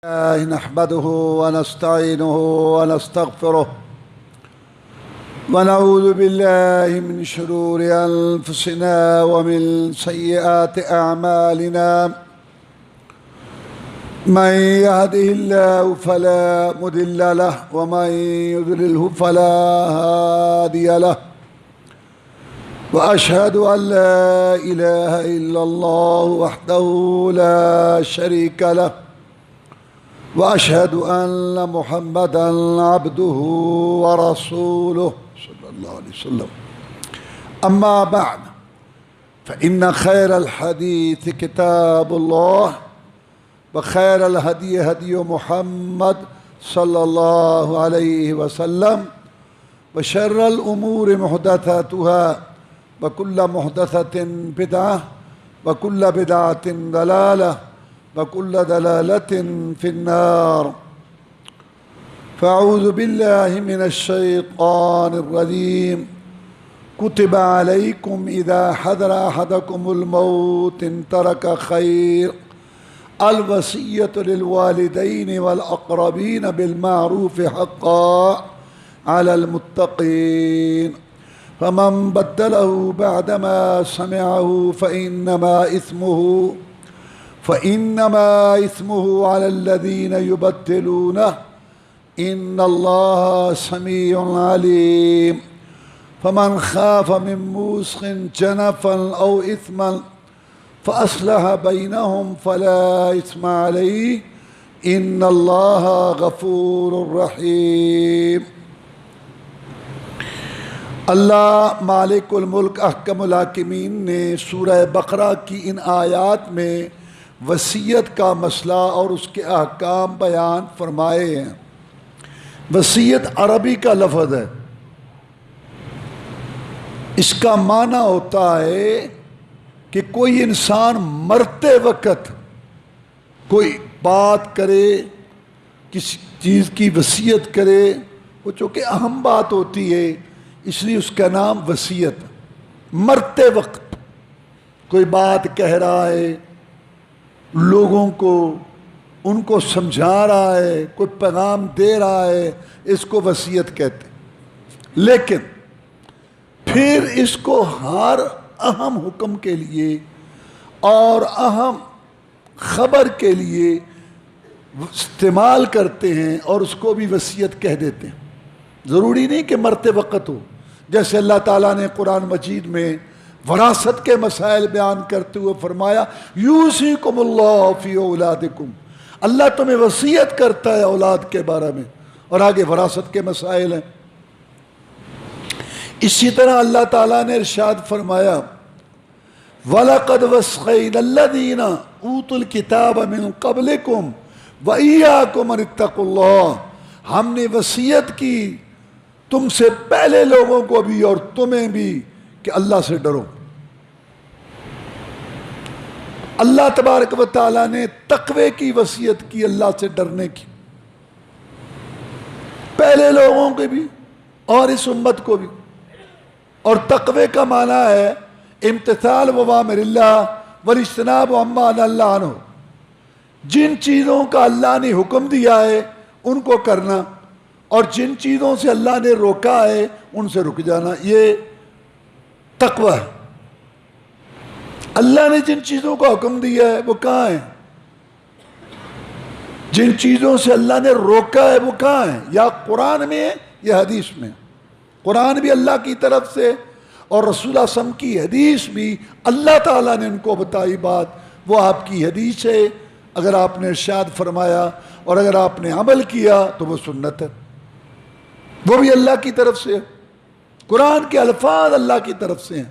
نحمده ونستعينه ونستغفره ونعوذ بالله من شرور أنفسنا ومن سيئات أعمالنا من يهده الله فلا مضل له ومن يضلله فلا هادي له وأشهد أن لا إله إلا الله وحده لا شريك له وأشهد أن محمدًا عبده ورسوله صلى الله عليه وسلم أما بعد فإن خير الحديث كتاب الله وخير الهدي هدي محمد صلى الله عليه وسلم وشر الأمور محدثاتها وكل محدثة بدعة وكل بدعة ضلالة وكل ضلالة في النار فأعوذ بالله من الشيطان الرجيم كتب عليكم إذا حضر أحدكم الموت إن ترك خير الوصية للوالدين والأقربين بالمعروف حقا على المتقين فمن بدله بعدما سمعه فإنما إثمه على الذين يبدلونه إن الله سميع عليم فمن خاف من موص جنفا أو إثما فأصلح بينهم فلا إثم عليه إن الله غفور رحيم. اللہ مالک الملک احکم الحاکمین نے سورہ بقرہ کی ان آیات میں وصیت کا مسئلہ اور اس کے احکام بیان فرمائے ہیں. وصیت عربی کا لفظ ہے. اس کا معنی ہوتا ہے کہ کوئی انسان مرتے وقت کوئی بات کرے، کسی چیز کی وصیت کرے، وہ چونکہ اہم بات ہوتی ہے اس لیے اس کا نام وصیت. مرتے وقت کوئی بات کہہ رہا ہے، لوگوں کو ان کو سمجھا رہا ہے، کوئی پیغام دے رہا ہے، اس کو وصیت کہتے ہیں. لیکن پھر اس کو ہر اہم حکم کے لیے اور اہم خبر کے لیے استعمال کرتے ہیں اور اس کو بھی وصیت کہہ دیتے ہیں. ضروری نہیں کہ مرتے وقت ہو. جیسے اللہ تعالیٰ نے قرآن مجید میں وراثت کے مسائل بیان کرتے ہوئے فرمایا یوصیکم اللہ فی اولادکم، اللہ تمہیں وصیت کرتا ہے اولاد کے بارے میں، اور آگے وراثت کے مسائل ہیں. اسی طرح اللہ تعالیٰ نے ارشاد فرمایا وَلَقَدْ وَصَّيْنَا الَّذِينَ أُوتُوا الْكِتَابَ مِن قَبْلِكُمْ وَإِيَّاكُمْ أَنِ اتَّقُوا اللَّهَ، ہم نے وصیت کی تم سے پہلے لوگوں کو بھی اور تمہیں بھی کہ اللہ سے ڈرو. اللہ تبارک و تعالیٰ نے تقوی کی وصیت کی، اللہ سے ڈرنے کی، پہلے لوگوں کے بھی اور اس امت کو بھی. اور تقوی کا معنی ہے امتثال اوامر اللہ واجتناب عما نہی اللہ عنہ، جن چیزوں کا اللہ نے حکم دیا ہے ان کو کرنا اور جن چیزوں سے اللہ نے روکا ہے ان سے رک جانا. یہ تقوی ہے. اللہ نے جن چیزوں کا حکم دیا ہے وہ کہاں ہیں؟ جن چیزوں سے اللہ نے روکا ہے وہ کہاں ہیں؟ یا قرآن میں ہے یا حدیث میں. قرآن بھی اللہ کی طرف سے اور رسول اللہ صلی اللہ علیہ وسلم کی حدیث بھی اللہ تعالیٰ نے ان کو بتائی بات، وہ آپ کی حدیث ہے. اگر آپ نے ارشاد فرمایا اور اگر آپ نے عمل کیا تو وہ سنت ہے، وہ بھی اللہ کی طرف سے ہے. قرآن کے الفاظ اللہ کی طرف سے ہیں،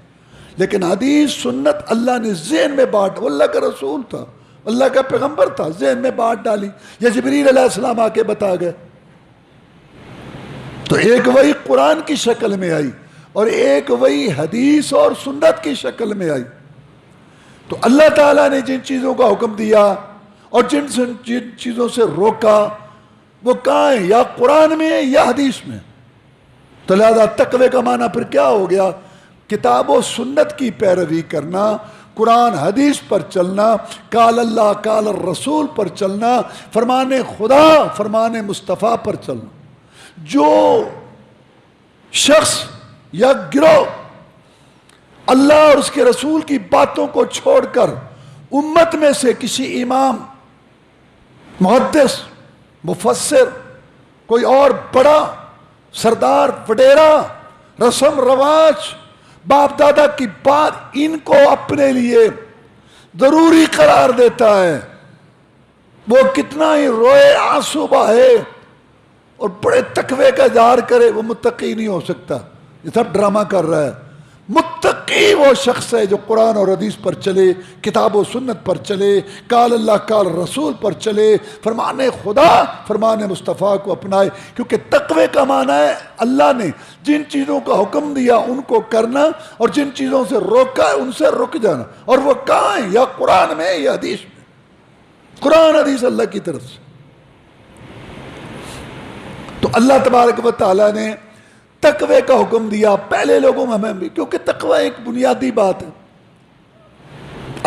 لیکن حدیث سنت اللہ نے ذہن میں بانٹ، وہ اللہ کا رسول تھا، اللہ کا پیغمبر تھا، ذہن میں بانٹ ڈالی، یا جبریل علیہ السلام آ کے بتا گئے. تو ایک وہی قرآن کی شکل میں آئی اور ایک وہی حدیث اور سنت کی شکل میں آئی. تو اللہ تعالیٰ نے جن چیزوں کا حکم دیا اور جن چیزوں سے روکا وہ کہاں ہیں؟ یا قرآن میں یا حدیث میں. تو لہذا تقوی کا معنی پھر کیا ہو گیا؟ کتاب و سنت کی پیروی کرنا، قرآن حدیث پر چلنا، قال اللہ قال الرسول پر چلنا، فرمان خدا فرمان مصطفیٰ پر چلنا۔ جو شخص یا گروہ اللہ اور اس کے رسول کی باتوں کو چھوڑ کر امت میں سے کسی امام، محدث، مفسر، کوئی اور بڑا سردار وڈیرا، رسم رواج، باپ دادا کی بات، ان کو اپنے لیے ضروری قرار دیتا ہے، وہ کتنا ہی روئے، آنسو بہے اور بڑے تقوی کا اظہار کرے، وہ متقی نہیں ہو سکتا۔ یہ سب ڈرامہ کر رہا ہے۔ متقی وہ شخص ہے جو قرآن اور حدیث پر چلے، کتاب و سنت پر چلے، قال اللہ قال رسول پر چلے، فرمان خدا فرمان مصطفیٰ کو اپنائے۔ کیونکہ تقوی کا معنی ہے اللہ نے جن چیزوں کا حکم دیا ان کو کرنا، اور جن چیزوں سے روکا ہے ان سے رک جانا۔ اور وہ کہاں ہیں؟ یا قرآن میں یا حدیث میں۔ قرآن حدیث اللہ کی طرف سے۔ تو اللہ تبارک و تعالیٰ نے تقوی کا حکم دیا پہلے لوگوں میں، ہمیں بھی، کیونکہ تقوی ایک بنیادی بات ہے۔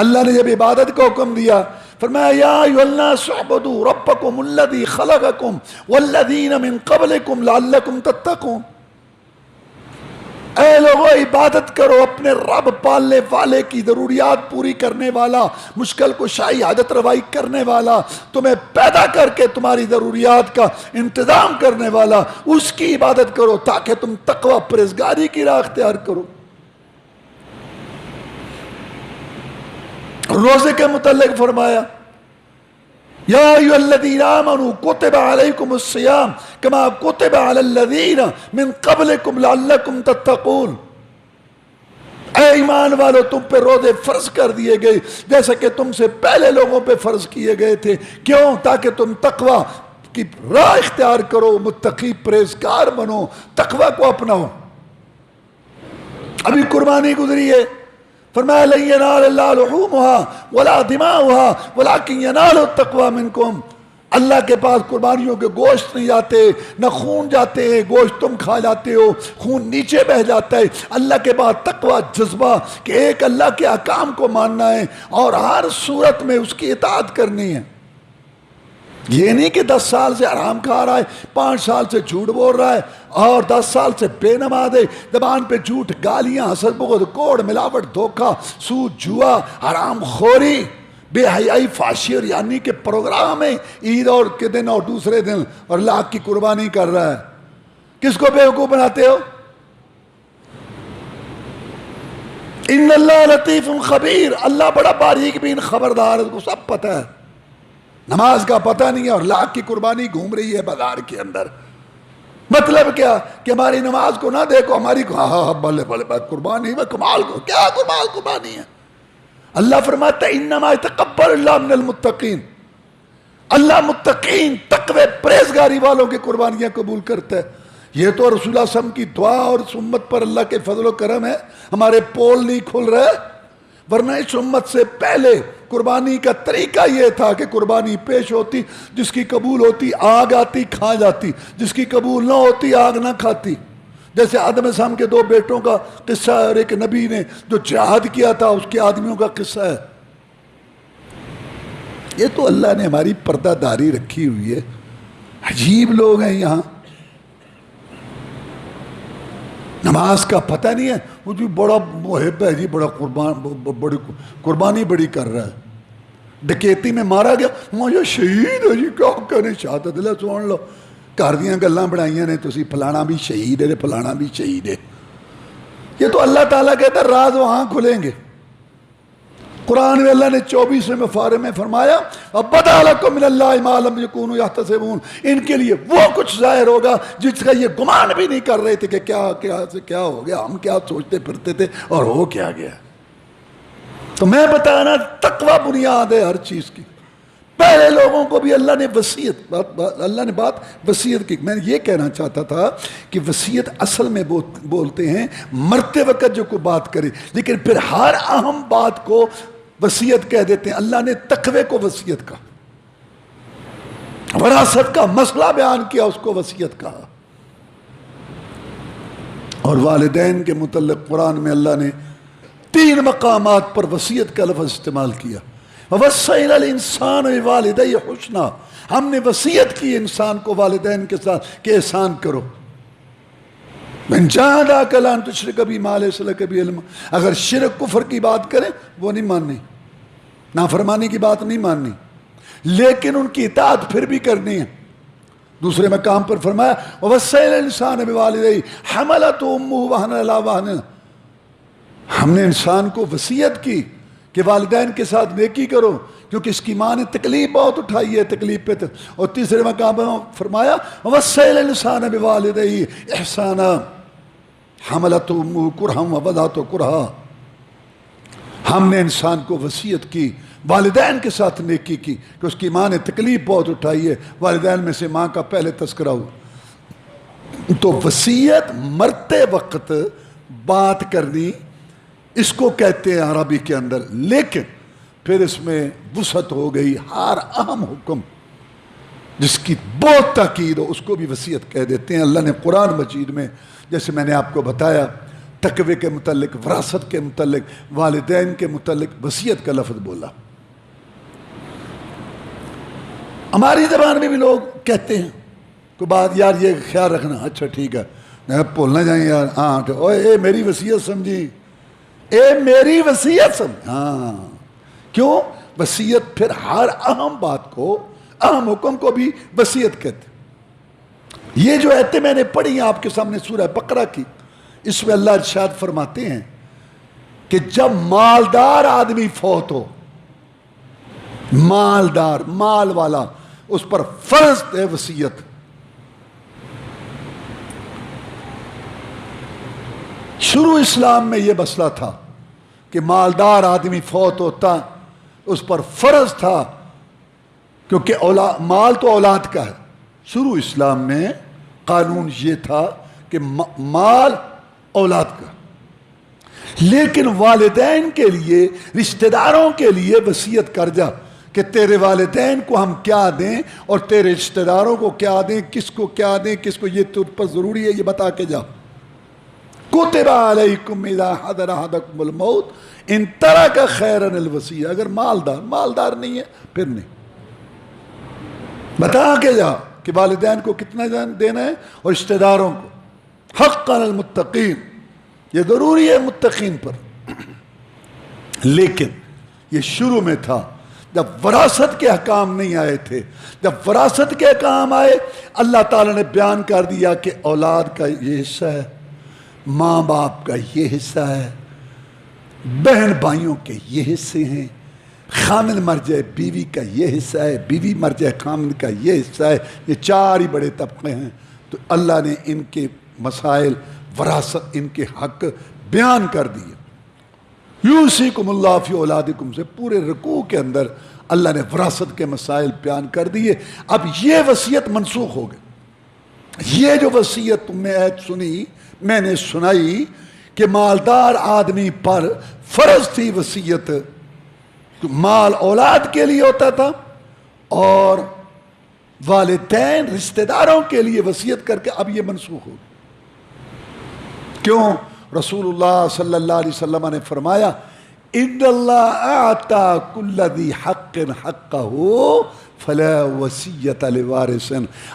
اللہ نے جب عبادت کا حکم دیا فرمایا یا ایھا الناس اعبدوا ربکم الذی خلقکم والذین من قبلکم لعلکم تتقون۔ اے لوگو عبادت کرو اپنے رب پالنے والے کی، ضروریات پوری کرنے والا، مشکل کشائی حاجت روائی کرنے والا، تمہیں پیدا کر کے تمہاری ضروریات کا انتظام کرنے والا، اس کی عبادت کرو تاکہ تم تقوی پرہیزگاری کی راہ اختیار کرو۔ روزے کے متعلق فرمایا یا ایھا الذین آمنوا کتب علیکم الصیام کما کتب علی الذین من قبلکم لعلکم تتقون۔ اے ایمان والو تم پہ روزے فرض کر دیے گئے جیسا کہ تم سے پہلے لوگوں پہ فرض کیے گئے تھے، کیوں؟ تاکہ تم تقوی کی راہ اختیار کرو، متقی پرہیزگار بنو، تقوی کو اپناؤ۔ ابھی قربانی گزری ہے، فرمایا لن ینال اللہ لحومها ولا دماؤها ولکن ینال التقوی منکم۔ اللہ کے پاس قربانیوں کے گوشت نہیں جاتے، نہ خون جاتے ہیں، گوشت تم کھا جاتے ہو، خون نیچے بہ جاتا ہے۔ اللہ کے پاس تقوی جذبہ کہ ایک اللہ کے احکام کو ماننا ہے اور ہر صورت میں اس کی اطاعت کرنی ہے۔ یہ نہیں کہ 10 سال سے حرام کھا رہا ہے، 5 سال سے جھوٹ بول رہا ہے اور 10 سال سے بے نماز ہے، زبان پہ جھوٹ، گالیاں، حسد، بغض، کوڑ، ملاوٹ، دھوکہ، سود، جوا، حرام خوری، بے حیائی، فحاشی اور یعنی کے پروگرام ہے عید اور کے دن اور دوسرے دن، اور لاکھ کی قربانی کر رہا ہے۔ کس کو بیوقوف بناتے ہو؟ ان اللہ لطیف خبیر، اللہ بڑا باریک بین خبردار ہے، اس کو سب پتہ ہے۔ نماز کا پتہ نہیں ہے اور لاکھ کی قربانی گھوم رہی ہے بازار کے اندر۔ مطلب کیا کہ ہماری نماز کو نہ دیکھو، ہماری بلے بلے قربانی میں کمال کو، کیا کمال قربانی ہے؟ اللہ فرماتا ہے انما یتقبل اللہ من المتقین، اللہ متقین تقوی پرہیزگاری والوں کی قربانیاں قبول کرتا ہے۔ یہ تو رسول اللہ صلی اللہ علیہ وسلم کی دعا اور اس امت پر اللہ کے فضل و کرم ہے، ہمارے پول نہیں کھل رہے، ورنہ اس امت سے پہلے قربانی کا طریقہ یہ تھا کہ قربانی پیش ہوتی، جس کی قبول ہوتی آگ آتی کھا جاتی، جس کی قبول نہ ہوتی آگ نہ کھاتی۔ جیسے آدم علیہ السلام کے 2 بیٹوں کا قصہ ہے اور ایک نبی نے جو جہاد کیا تھا اس کے آدمیوں کا قصہ ہے۔ یہ تو اللہ نے ہماری پردہ داری رکھی ہوئی ہے۔ عجیب لوگ ہیں یہاں، نماز کا پتہ نہیں ہے، وہ جو بڑا محب ہے جی، بڑا بڑی قربانی بڑی کر رہا ہے، ڈکیتی میں مارا گیا، یہ شہید ہے جی، کیا کہنے، شہادت لے سن لو، گھر دیاں گلاں بنائیاں نے تسی، فلانا بھی شہید ہے، فلانا بھی شہید ہے۔ یہ تو اللہ تعالیٰ کہتا ہے راز وہاں کھلیں گے۔ قرآن میں اللہ نے 24ویں پارے میں فرمایا وَبَدَا لَكُم مِّنَ اللَّهِ مَا لَمْ يَكُونُوا يَحْتَسِبُونَ، ان کے لیے وہ کچھ ظاہر ہوگا جس کا یہ گمان بھی نہیں کر رہے تھے کہ کیا ہو گیا، ہم کیا سوچتے پھرتے تھے اور ہو کیا گیا۔ تو میں بتانا تقوی بنیاد ہے ہر چیز کی۔ پہلے لوگوں کو بھی اللہ نے بات وصیت کی۔ میں یہ کہنا چاہتا تھا کہ وصیت اصل میں بولتے ہیں مرتے وقت جو کوئی بات کرے، لیکن پھر ہر اہم بات کو وصیت کہہ دیتے ہیں۔ اللہ نے تقوی کو وصیت کہا، وراثت کا مسئلہ بیان کیا، اس کو وصیت کہا۔ اور والدین کے متعلق قرآن میں اللہ نے 3 مقامات پر وصیت کا لفظ استعمال کیا. وَوَصَّيْنَا الْإِنسَانَ بِوَالِدَيْهِ حُسْنًا، ہم نے وصیت کی انسان کو والدین کے ساتھ کہ احسان کرو. مَنْ جَاهَدَاكَ لَا تُشْرِكَ بِي مَا لَيْسَ لَكَ بِهِ عِلْمٌ، اگر شرک کفر کی بات کریں وہ نہیں ماننی، نافرمانی کی بات نہیں ماننی، لیکن ان کی اطاعت پھر بھی کرنی ہے. دوسرے مقام پر فرمایا وَوَصَّيْنَا الْإِنسَانَ بِوَالِدَيْهِ حَمَلَتْهُ أُمُّهُ وَهْنًا عَلَىٰ وَهْنٍ، ہم نے انسان کو وصیت کی کہ والدین کے ساتھ نیکی کرو کیونکہ اس کی ماں نے تکلیف بہت اٹھائی ہے، تکلیف پہ اور تیسرے مقام پر فرمایا وَوَصَّيْنَا الْإِنسَانَ بِوَالِدَيْهِ إِحْسَانًا حَمَلَتْهُ أُمُّهُ كُرْهًا وَوَضَعَتْهُ كُرْهًا، ہم نے انسان کو وصیت کی والدین کے ساتھ نیکی کی کہ اس کی ماں نے تکلیف بہت اٹھائی ہے. والدین میں سے ماں کا پہلے تذکرہ ہو. تو وصیت مرتے وقت بات کرنی اس کو کہتے ہیں عربی کے اندر، لیکن پھر اس میں وسعت ہو گئی. ہر اہم حکم جس کی بہت تاکید ہو اس کو بھی وصیت کہہ دیتے ہیں. اللہ نے قرآن مجید میں جیسے میں نے آپ کو بتایا تقوی کے متعلق، وراثت کے متعلق، والدین کے متعلق وصیت کا لفظ بولا. ہماری زبان میں بھی لوگ کہتے ہیں کوئی بات، یار یہ خیال رکھنا، اچھا ٹھیک ہے، میں بھولنا جائیں یار، ہاں اے میری وصیت سمجھی، اے میری وصیت سمجھ. ہاں کیوں؟ وصیت پھر ہر اہم بات کو، اہم حکم کو بھی وصیت کہتے. یہ جو آیتیں میں نے پڑھی ہیں آپ کے سامنے سورہ بقرہ کی، اس میں اللہ ارشاد فرماتے ہیں کہ جب مالدار آدمی فوت ہو، مالدار، مال والا، اس پر فرض ہے وصیت. شروع اسلام میں یہ مسئلہ تھا کہ مالدار آدمی فوت ہوتا اس پر فرض تھا کیونکہ مال تو اولاد کا ہے. شروع اسلام میں قانون یہ تھا کہ مال اولاد کا، لیکن والدین کے لیے، رشتہ داروں کے لیے وصیت کر جا کہ تیرے والدین کو ہم کیا دیں اور تیرے رشتہ داروں کو کیا دیں، کس کو کیا دیں، کس کو، یہ تجھ پر ضروری ہے، یہ بتا کے جا. کتب علیکم اذا حضر احدکم الموت ان ترک خیرا الوصیہ، اگر مالدار نہیں ہے پھر نہیں، بتا کے جا کہ والدین کو کتنا دینا ہے اور رشتہ داروں کو. حقا المتقین، یہ ضروری ہے متقین پر. لیکن یہ شروع میں تھا جب وراثت کے احکام نہیں آئے تھے. جب وراثت کے احکام آئے اللہ تعالیٰ نے بیان کر دیا کہ اولاد کا یہ حصہ ہے، ماں باپ کا یہ حصہ ہے، بہن بھائیوں کے یہ حصے ہیں، خامن مر جائے بیوی کا یہ حصہ ہے، بیوی مر جائے خامن کا یہ حصہ ہے. یہ 4 ہی بڑے طبقے ہیں. تو اللہ نے ان کے مسائل، وراثت، ان کے حق بیان کر دیے. یوصیکم اللہ فی اولادکم سے پورے رکوع کے اندر اللہ نے وراثت کے مسائل بیان کر دیے. اب یہ وصیت منسوخ ہو گئی. یہ جو وصیت تم نے آیت سنی، میں نے سنائی کہ مالدار آدمی پر فرض تھی وصیت، مال اولاد کے لیے ہوتا تھا اور والدین رشتہ داروں کے لیے وصیت کر کے اب یہ منسوخ ہو گئی. کیوں؟ رسول اللہ صلی اللہ علیہ وسلم نے فرمایا ان اللہ اعطى كل ذی حق حقہ فلا وصیۃ لوارث،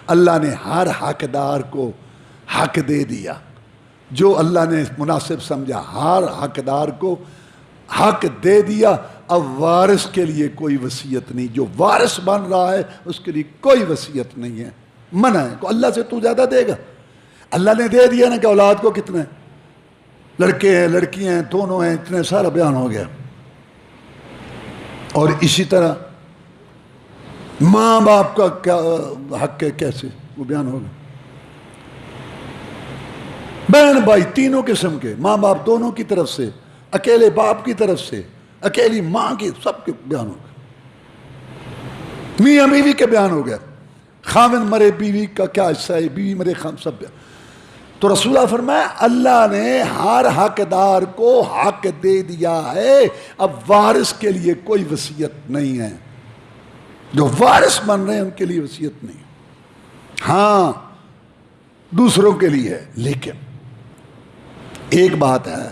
اللہ نے ہر حقدار کو حق دے دیا جو اللہ نے مناسب سمجھا. ہر حقدار کو حق دے دیا. اب وارث کے لیے کوئی وصیت نہیں، جو وارث بن رہا ہے اس کے لیے کوئی وصیت نہیں ہے، منع ہے. تو اللہ سے تو زیادہ دے گا. اللہ نے دے دیا نا کہ اولاد کو کتنے لڑکے ہیں، لڑکیاں ہیں، دونوں ہیں، اتنے سارا بیان ہو گیا. اور اسی طرح ماں باپ کا کیا حق ہے، کیسے وہ بیان ہوگا. بہن بھائی تینوں قسم کے، ماں باپ دونوں کی طرف سے، اکیلے باپ کی طرف سے، اکیلی ماں کی، سب کے بیان ہو گئے. میاں بیوی کے بیان ہو گیا. خاوند مرے بیوی کا کیا حصہ ہے، بیوی مرے خاوند، سب بیان. تو رسول اللہ فرمایا اللہ نے ہر حقدار کو حق دے دیا ہے. اب وارث کے لیے کوئی وصیت نہیں ہے. جو وارث بن رہے ہیں ان کے لیے وصیت نہیں. ہاں دوسروں کے لیے ہے. لیکن ایک بات ہے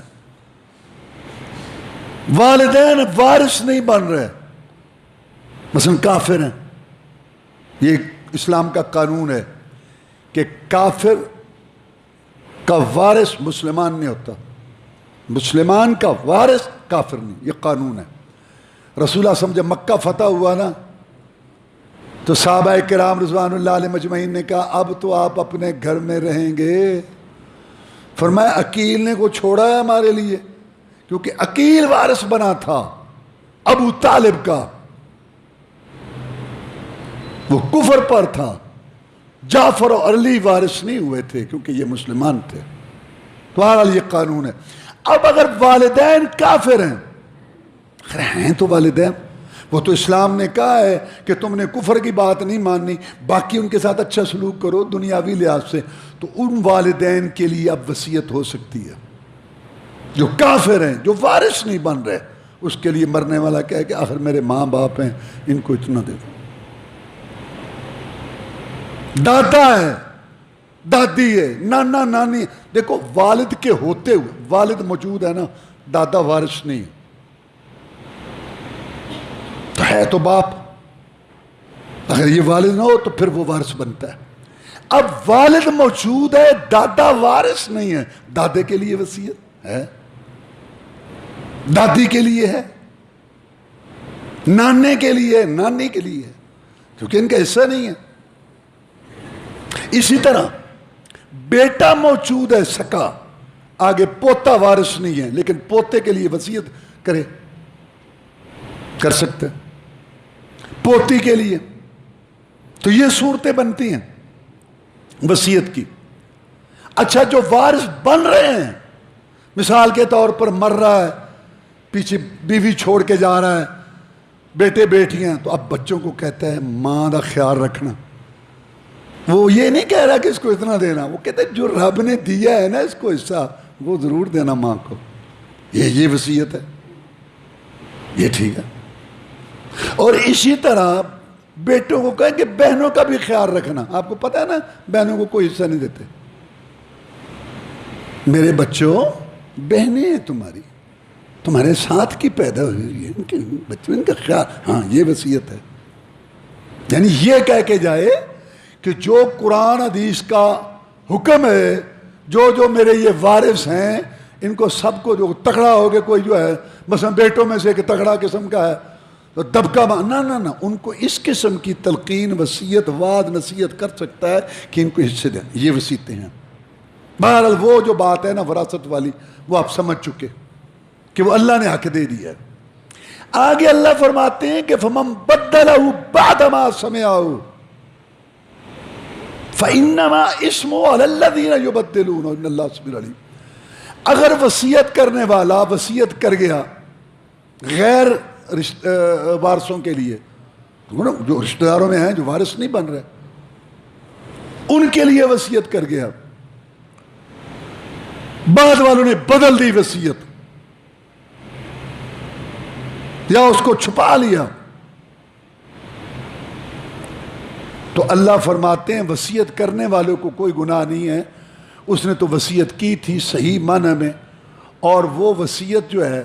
والدین وارث نہیں بن رہے، مثلا کافر ہیں، یہ اسلام کا قانون ہے کہ کافر کا وارث مسلمان نہیں ہوتا، مسلمان کا وارث کافر نہیں، یہ قانون ہے۔ رسول اللہ صلی اللہ علیہ وسلم جب مکہ فتح ہوا نا تو صحابہ کرام رضوان اللہ علیہ مجمعین نے کہا اب تو آپ اپنے گھر میں رہیں گے۔ فرمایا عقیل نے کو چھوڑا ہے ہمارے لیے، کیونکہ عقیل وارث بنا تھا ابو طالب کا، وہ کفر پر تھا۔ جعفر اور علی وارث نہیں ہوئے تھے کیونکہ یہ مسلمان تھے۔ تو بہرحال یہ قانون ہے۔ اب اگر والدین کافر ہیں، خیر ہیں تو والدین، وہ تو اسلام نے کہا ہے کہ تم نے کفر کی بات نہیں ماننی، باقی ان کے ساتھ اچھا سلوک کرو دنیاوی لحاظ سے، تو ان والدین کے لیے اب وصیت ہو سکتی ہے۔ جو کافر ہیں، جو وارث نہیں بن رہے، اس کے لیے مرنے والا کہے کہ آخر میرے ماں باپ ہیں، ان کو اتنا دے دو۔ دادا ہے، دادی ہے، نانا نانی، دیکھو والد کے ہوتے ہوئے، والد موجود ہے نا، دادا وارث نہیں ہے، تو ہے تو باپ، اگر یہ والد نہ ہو تو پھر وہ وارث بنتا ہے۔ اب والد موجود ہے، دادا وارث نہیں ہے، دادے کے لیے وصیت ہے، دادی کے لیے ہے، نانے کے لیے، نانی کے لیے ہے، کیونکہ ان کا حصہ نہیں ہے۔ اسی طرح بیٹا موجود ہے سکا، آگے پوتا وارث نہیں ہے، لیکن پوتے کے لیے وصیت کرے، کر سکتے، پوتی کے لیے، تو یہ صورتیں بنتی ہیں وصیت کی۔ اچھا جو وارث بن رہے ہیں، مثال کے طور پر مر رہا ہے، پیچھے بیوی چھوڑ کے جا رہا ہے، بیٹے بیٹیاں، تو اب بچوں کو کہتا ہے ماں کا خیال رکھنا۔ وہ یہ نہیں کہہ رہا کہ اس کو اتنا دینا، وہ کہتا ہے جو رب نے دیا ہے نا اس کو حصہ، وہ ضرور دینا ماں کو، یہ وصیت ہے، یہ ٹھیک ہے۔ اور اسی طرح بیٹوں کو کہیں کہ بہنوں کا بھی خیال رکھنا۔ آپ کو پتہ ہے نا بہنوں کو کوئی حصہ نہیں دیتے، میرے بچوں بہنیں ہیں تمہاری، تمہارے ساتھ کی پیدا ہوئی ہے، ان کے بچوں، ان کا خیال، ہاں یہ وصیت ہے۔ یعنی یہ کہہ کے جائے کہ جو قرآن حدیث کا حکم ہے، جو میرے یہ وارث ہیں، ان کو سب کو، جو تکڑا ہو گیا کوئی جو ہے، مثلا بیٹوں میں سے کہ تکڑا قسم کا ہے تو دبکا نہ ان کو اس قسم کی تلقین، وصیت، وعد، نصیحت کر سکتا ہے کہ ان کو حصے دیں، یہ وصیتیں ہیں۔ بہرحال وہ جو بات ہے نا وراثت والی، وہ آپ سمجھ چکے کہ وہ اللہ نے حق دے دیا ہے۔ آگے اللہ فرماتے ہیں کہ فَمَن بَدَّلَهُ بَعْدَ مَا سَمِعَهُ فَإِنَّمَا اسْمُهُ عَلَى الَّذِينَ يُبَدِّلُونَ إِنَّ اللَّهَ سَمِيعٌ عَلِيمٌ۔ اگر وصیت کرنے والا وصیت کر گیا غیر وارثوں کے لیے، جو رشتہ داروں میں ہیں جو وارث نہیں بن رہے، ان کے لیے وصیت کر گیا، بعد والوں نے بدل دی وصیت یا اس کو چھپا لیا، تو اللہ فرماتے ہیں وصیت کرنے والوں کو کوئی گناہ نہیں ہے، اس نے تو وصیت کی تھی صحیح معنی میں، اور وہ وصیت جو ہے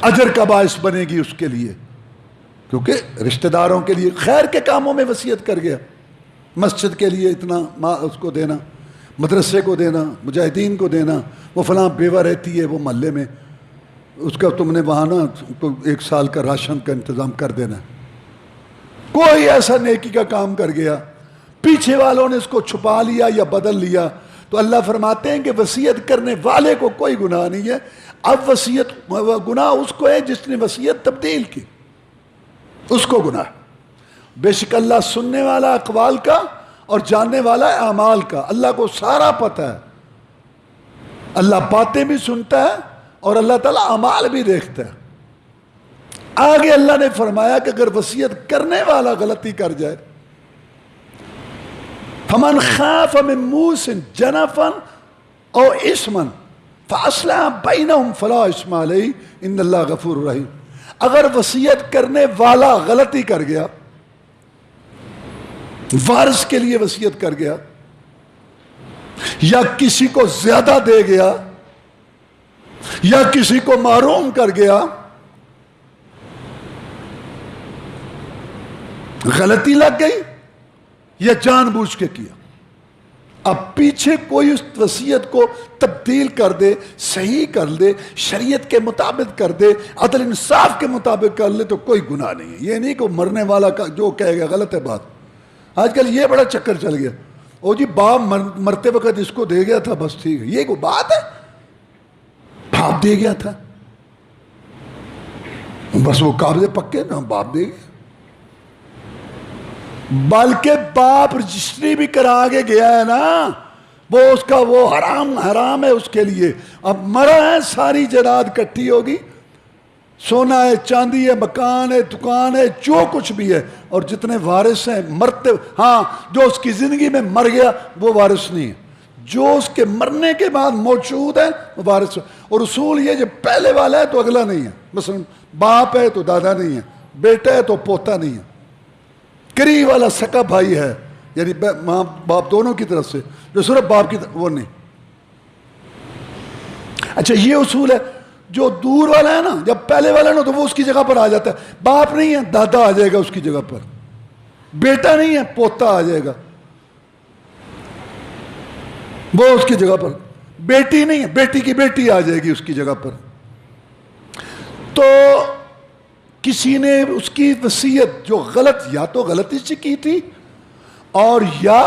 اجر کا باعث بنے گی اس کے لیے، کیونکہ رشتہ داروں کے لیے خیر کے کاموں میں وصیت کر گیا، مسجد کے لیے اتنا اس کو دینا، مدرسے کو دینا، مجاہدین کو دینا، وہ فلاں بیوہ رہتی ہے وہ محلے میں، اس کا تم نے وہاں نا تو 1 سال کا راشن کا انتظام کر دینا۔ کوئی ایسا نیکی کا کام کر گیا، پیچھے والوں نے اس کو چھپا لیا یا بدل لیا، تو اللہ فرماتے ہیں کہ وصیت کرنے والے کو کوئی گناہ نہیں ہے۔ اب وصیت گناہ اس کو ہے جس نے وصیت تبدیل کی، اس کو گناہ۔ بے شک اللہ سننے والا اقوال کا اور جاننے والا اعمال کا، اللہ کو سارا پتہ ہے، اللہ باتیں بھی سنتا ہے اور اللہ تعالیٰ اعمال بھی دیکھتا ہے۔ آگے اللہ نے فرمایا کہ اگر وصیت کرنے والا غلطی کر جائے، فَمَنْ خَافَ مِن مُوصٍ جَنَفًا أَوْ إِثْمًا فَأَصْلَحَ بَيْنَهُمْ فَلَا إِثْمَ عَلَيْهِ إِنَّ اللَّهَ غَفُورٌ رَحِيمٌ۔ اگر وصیت کرنے والا غلطی کر گیا، وارث کے لیے وصیت کر گیا یا کسی کو زیادہ دے گیا، یا کسی کو محروم کر گیا، غلطی لگ گئی یا جان بوجھ کے کیا، اب پیچھے کوئی اس وصیت کو تبدیل کر دے، صحیح کر دے، شریعت کے مطابق کر دے، عدل انصاف کے مطابق کر لے تو کوئی گناہ نہیں ہے۔ یہ نہیں کہ مرنے والا کا جو کہے گا غلط ہے بات۔ آج کل یہ بڑا چکر چل گیا، او جی باپ مرتے وقت اس کو دے گیا تھا، بس ٹھیک ہے، یہ کوئی بات ہے؟ باپ دے گیا تھا، بس وہ قابض پکے نا، باپ دے گیا، بلکہ باپ رجسٹری بھی کرا کے گیا ہے نا، وہ اس کا وہ حرام ہے اس کے لیے۔ اب مرا ہے، ساری جائیداد کٹھی ہوگی، سونا ہے، چاندی ہے، مکان ہے، دکان ہے، جو کچھ بھی ہے، اور جتنے وارث ہیں مرتے، ہاں جو اس کی زندگی میں مر گیا وہ وارث نہیں ہے، جو اس کے مرنے کے بعد موجود ہے وہ وارث ہے۔ اور اصول یہ جو پہلے والا ہے تو اگلا نہیں ہے، مثلا باپ ہے تو دادا نہیں ہے، بیٹا ہے تو پوتا نہیں ہے، قریب والا سکا بھائی ہے، یعنی ماں باپ دونوں کی طرف سے، جو صرف باپ کی طرف وہ نہیں۔ اچھا یہ اصول ہے، جو دور والا ہے نا، جب پہلے والا ہے نا تو وہ اس کی جگہ پر آ جاتا ہے، باپ نہیں ہے دادا آ جائے گا اس کی جگہ پر، بیٹا نہیں ہے پوتا آ جائے گا وہ اس کی جگہ پر، بیٹی نہیں ہے بیٹی کی بیٹی آ جائے گی اس کی جگہ پر۔ تو کسی نے اس کی وصیت جو غلط، یا تو غلطی سے کی تھی اور یا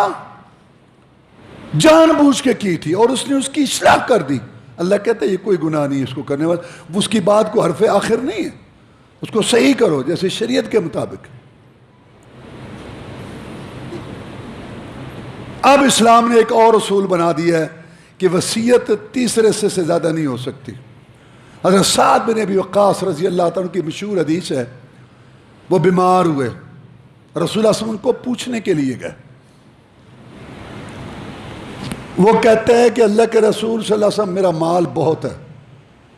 جان بوجھ کے کی تھی اور اس نے اس کی اصلاح کر دی، اللہ کہتا ہے یہ کوئی گناہ نہیں ہے اس کو کرنے والا، اس کی بات کو حرف آخر نہیں ہے، اس کو صحیح کرو جیسے شریعت کے مطابق۔ اب اسلام نے ایک اور اصول بنا دیا ہے کہ وصیت تیسرے سے زیادہ نہیں ہو سکتی۔ حضرت سعد بن ابی وقاص رضی اللہ تعالیٰ کی مشہور حدیث ہے، وہ بیمار ہوئے، رسول اللہ صلی اللہ علیہ وسلم کو پوچھنے کے لیے گئے، وہ کہتے ہیں کہ اللہ کے رسول صلی اللہ علیہ وسلم میرا مال بہت ہے،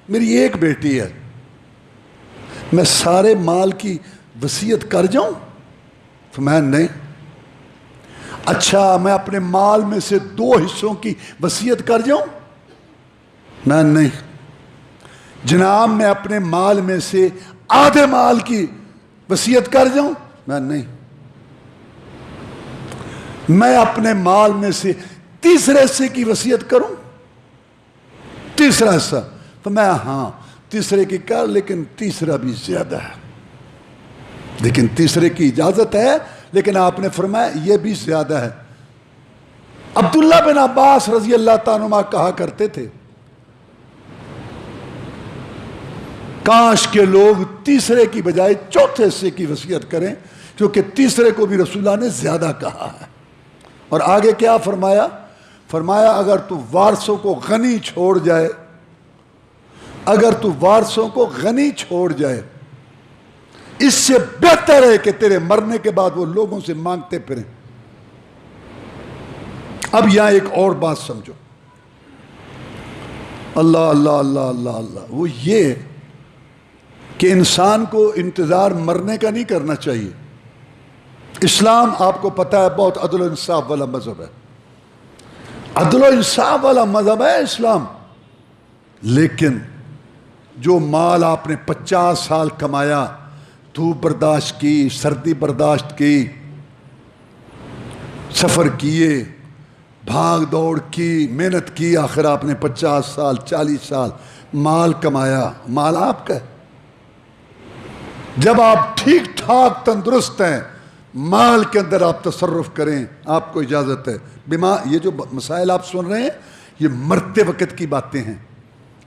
میری ایک بیٹی ہے، میں سارے مال کی وصیت کر جاؤں؟ تو میں نہیں۔ اچھا میں اپنے مال میں سے 2 حصوں کی وصیت کر جاؤں؟ میں نہیں۔ جناب میں اپنے مال میں سے آدھے مال کی وصیت کر جاؤں؟ میں نہیں۔ میں اپنے مال میں سے تیسرے حصے کی وصیت کروں؟ تیسرا حصہ؟ تو میں ہاں تیسرے کی کر، لیکن تیسرا بھی زیادہ ہے، لیکن تیسرے کی اجازت ہے، لیکن آپ نے فرمایا یہ بھی زیادہ ہے۔ عبداللہ بن عباس رضی اللہ تعالیٰ عنہ کہا کرتے تھے کاش کے لوگ تیسرے کی بجائے چوتھے حصے کی وصیت کریں، کیونکہ تیسرے کو بھی رسول اللہ نے زیادہ کہا ہے۔ اور آگے کیا فرمایا؟ فرمایا اگر تو وارثوں کو غنی چھوڑ جائے، اگر تو وارثوں کو غنی چھوڑ جائے، اس سے بہتر ہے کہ تیرے مرنے کے بعد وہ لوگوں سے مانگتے پھریں۔ اب یہاں ایک اور بات سمجھو، اللہ اللہ اللہ اللہ اللہ، وہ یہ کہ انسان کو انتظار مرنے کا نہیں کرنا چاہیے۔ اسلام آپ کو پتہ ہے بہت عدل و انصاف والا مذہب ہے، عدل و انصاف والا مذہب ہے اسلام، لیکن جو مال آپ نے 50 سال کمایا، دھوپ برداشت کی، سردی برداشت کی، سفر کیے، بھاگ دوڑ کی، محنت کی، آخر آپ نے 50 سال 40 سال مال کمایا، مال آپ کا ہے۔ جب آپ ٹھیک ٹھاک تندرست ہیں، مال کے اندر آپ تصرف کریں، آپ کو اجازت ہے۔ یہ جو مسائل آپ سن رہے ہیں یہ مرتے وقت کی باتیں ہیں۔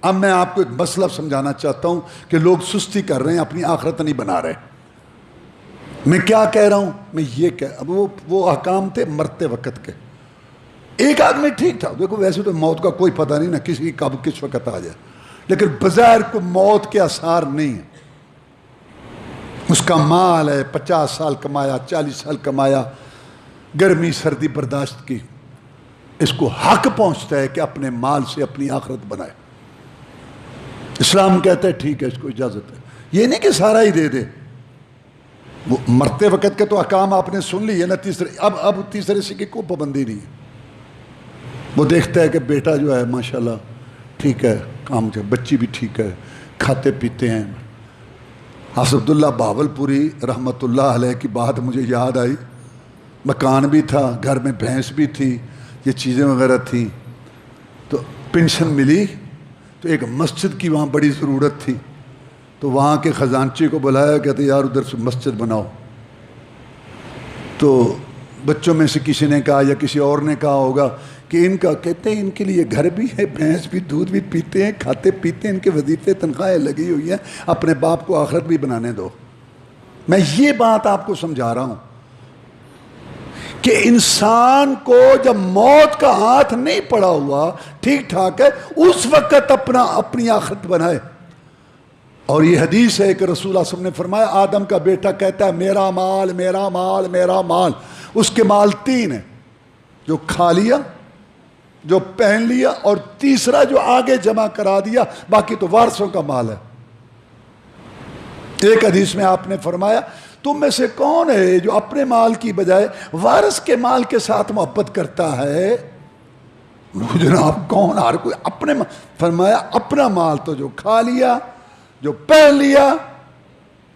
اب میں آپ کو ایک مسئلہ سمجھانا چاہتا ہوں کہ لوگ سستی کر رہے ہیں، اپنی آخرت نہیں بنا رہے۔ میں کیا کہہ رہا ہوں؟ میں یہ اب وہ احکام تھے مرتے وقت کے۔ ایک آدمی ٹھیک تھا، دیکھو ویسے تو موت کا کوئی پتہ نہیں نا، کسی کی کب کس وقت آ جائے، لیکن بظاہر کو موت کے آثار نہیں ہیں۔ اس کا مال ہے، 50 سال کمایا، 40 سال کمایا، گرمی سردی برداشت کی، اس کو حق پہنچتا ہے کہ اپنے مال سے اپنی آخرت بنائے۔ اسلام کہتا ہے ٹھیک ہے، اس کو اجازت ہے، یہ نہیں کہ سارا ہی دے دے۔ وہ مرتے وقت کے تو احکام آپ نے سن لی ہے نا، اب تیسرے سے کی کوئی پابندی نہیں ہے۔ وہ دیکھتا ہے کہ بیٹا جو ہے ماشاءاللہ ٹھیک ہے، کام جو بچی بھی ٹھیک ہے، کھاتے پیتے ہیں۔ حافظ عبداللہ بہاول پوری رحمۃ اللہ علیہ کی بات مجھے یاد آئی، مکان بھی تھا، گھر میں بھینس بھی تھی، یہ چیزیں وغیرہ تھیں، تو پینشن ملی تو ایک مسجد کی وہاں بڑی ضرورت تھی، تو وہاں کے خزانچی کو بلایا، کہتے یار ادھر سے مسجد بناؤ۔ تو بچوں میں سے کسی نے کہا یا کسی اور نے کہا ہوگا کہ ان کا، کہتے ہیں ان کے لیے گھر بھی ہے، بھینس بھی، دودھ بھی پیتے ہیں، کھاتے پیتے ہیں، ان کے وظیفے تنخواہیں لگی ہوئی ہیں، اپنے باپ کو آخرت بھی بنانے دو۔ میں یہ بات آپ کو سمجھا رہا ہوں کہ انسان کو جب موت کا ہاتھ نہیں پڑا ہوا، ٹھیک ٹھاک ہے، اس وقت اپنی آخرت بنائے۔ اور یہ حدیث ہے کہ رسول اللہ صلی اللہ علیہ وسلم نے فرمایا، آدم کا بیٹا کہتا ہے میرا مال میرا مال میرا مال۔ اس کے مال تین ہیں، جو کھا لیا، جو پہن لیا، اور تیسرا جو آگے جمع کرا دیا، باقی تو وارثوں کا مال ہے۔ ایک حدیث میں آپ نے فرمایا، تم میں سے کون ہے جو اپنے مال کی بجائے وارث کے مال کے ساتھ محبت کرتا ہے؟ جناب کون؟ ہر کوئی اپنے فرمایا اپنا مال تو جو کھا لیا، جو پہن لیا،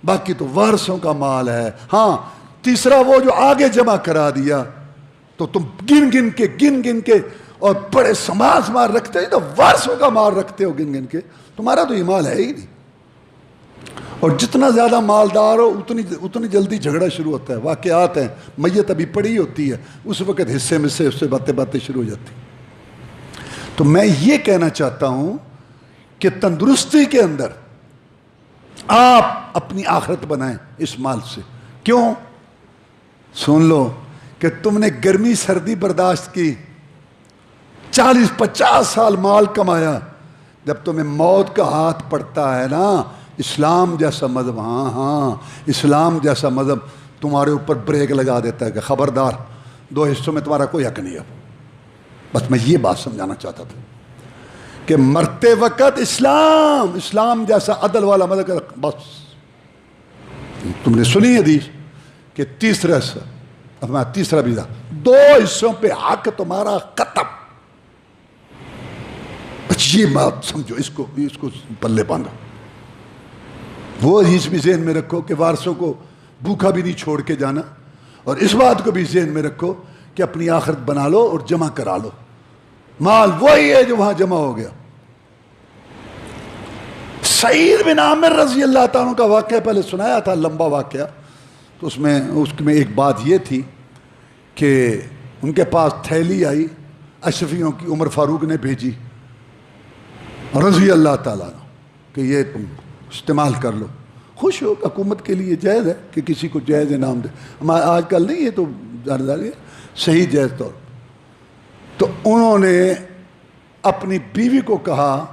باقی تو وارثوں کا مال ہے۔ ہاں تیسرا وہ جو آگے جمع کرا دیا، تو تم گن گن کے اور بڑے سمار رکھتے ہو، تو وارثوں کا مال رکھتے ہو گن گن کے، تمہارا تو یہ مال ہے ہی نہیں۔ اور جتنا زیادہ مالدار ہو اتنی جلدی جھگڑا شروع ہوتا ہے۔ واقعات ہیں، میت ابھی پڑی ہوتی ہے، اس وقت حصے میں سے اس سے باتیں شروع ہو جاتی۔ تو میں یہ کہنا چاہتا ہوں کہ تندرستی کے اندر آپ اپنی آخرت بنائیں اس مال سے۔ کیوں؟ سن لو کہ تم نے گرمی سردی برداشت کی، 40-50 سال مال کمایا، جب تمہیں موت کا ہاتھ پڑتا ہے نا، اسلام جیسا مذہب، ہاں اسلام جیسا مذہب تمہارے اوپر بریک لگا دیتا ہے کہ خبردار، 2 حصوں میں تمہارا کوئی حق نہیں ہے۔ بس میں یہ بات سمجھانا چاہتا تھا کہ مرتے وقت اسلام جیسا عدل والا مذہب، بس تم نے سنی حدیث کہ تیسرا بھی 2 حصوں پہ حق تمہارا ختم۔ بس یہ بات سمجھو، اس کو پلے باندھو۔ وہ حدیث بھی ذہن میں رکھو کہ وارثوں کو بھوکا بھی نہیں چھوڑ کے جانا، اور اس بات کو بھی ذہن میں رکھو کہ اپنی آخرت بنا لو اور جمع کرا لو۔ مال وہی ہے جو وہاں جمع ہو گیا۔ سعید بن عامر رضی اللہ تعالیٰ کا واقعہ پہلے سنایا تھا، لمبا واقعہ، تو اس میں ایک بات یہ تھی کہ ان کے پاس تھیلی آئی اشرفیوں کی، عمر فاروق نے بھیجی رضی اللہ تعالیٰ کہ یہ تم استعمال کر لو۔ خوش ہو، حکومت کے لیے جائز ہے کہ کسی کو جائز انعام دے، آج کل نہیں، یہ تو صحیح جائز طور۔ تو انہوں نے اپنی بیوی کو کہا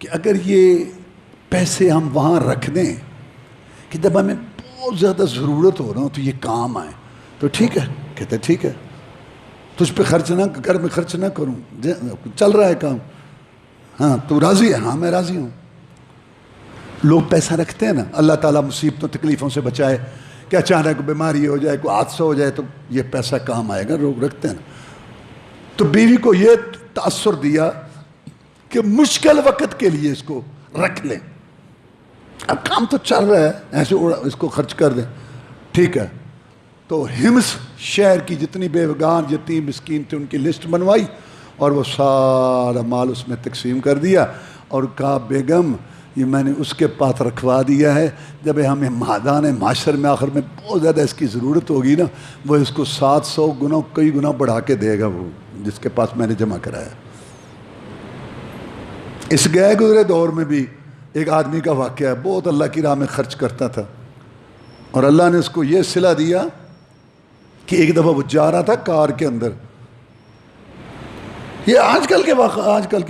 کہ اگر یہ پیسے ہم وہاں رکھ دیں کہ جب ہمیں بہت زیادہ ضرورت ہو رہا ہو تو یہ کام آئے، تو ٹھیک ہے۔ کہتے ٹھیک ہے، تجھ پہ گھر میں خرچ نہ کروں، چل رہا ہے کام، ہاں تو راضی ہے؟ ہاں میں راضی ہوں۔ لوگ پیسہ رکھتے ہیں نا، اللہ تعالیٰ مصیبتوں تکلیفوں سے بچائے کہ اچانک بیماری ہو جائے، کوئی حادثہ ہو جائے، تو یہ پیسہ کام آئے گا، لوگ رکھتے ہیں نا۔ تو بیوی کو یہ تأثر دیا کہ مشکل وقت کے لیے اس کو رکھ لیں، اب کام تو چل رہا ہے، ایسے اس کو خرچ کر دیں، ٹھیک ہے۔ تو ہمس شہر کی جتنی بیوگان یتیم مسکین تھے ان کی لسٹ بنوائی، اور وہ سارا مال اس میں تقسیم کر دیا، اور کہا بیگم یہ میں نے اس کے پاس رکھوا دیا ہے، جب ہمیں مادان معاشر میں آخر میں بہت زیادہ اس کی ضرورت ہوگی نا، وہ اس کو 700 گنا کئی گنا بڑھا کے دے گا، وہ جس کے پاس میں نے جمع کرایا۔ اس گئے گزرے دور میں بھی ایک آدمی کا واقعہ ہے، بہت اللہ کی راہ میں خرچ کرتا تھا، اور اللہ نے اس کو یہ صلہ دیا کہ ایک دفعہ وہ جا رہا تھا کار کے اندر، یہ آج کل کی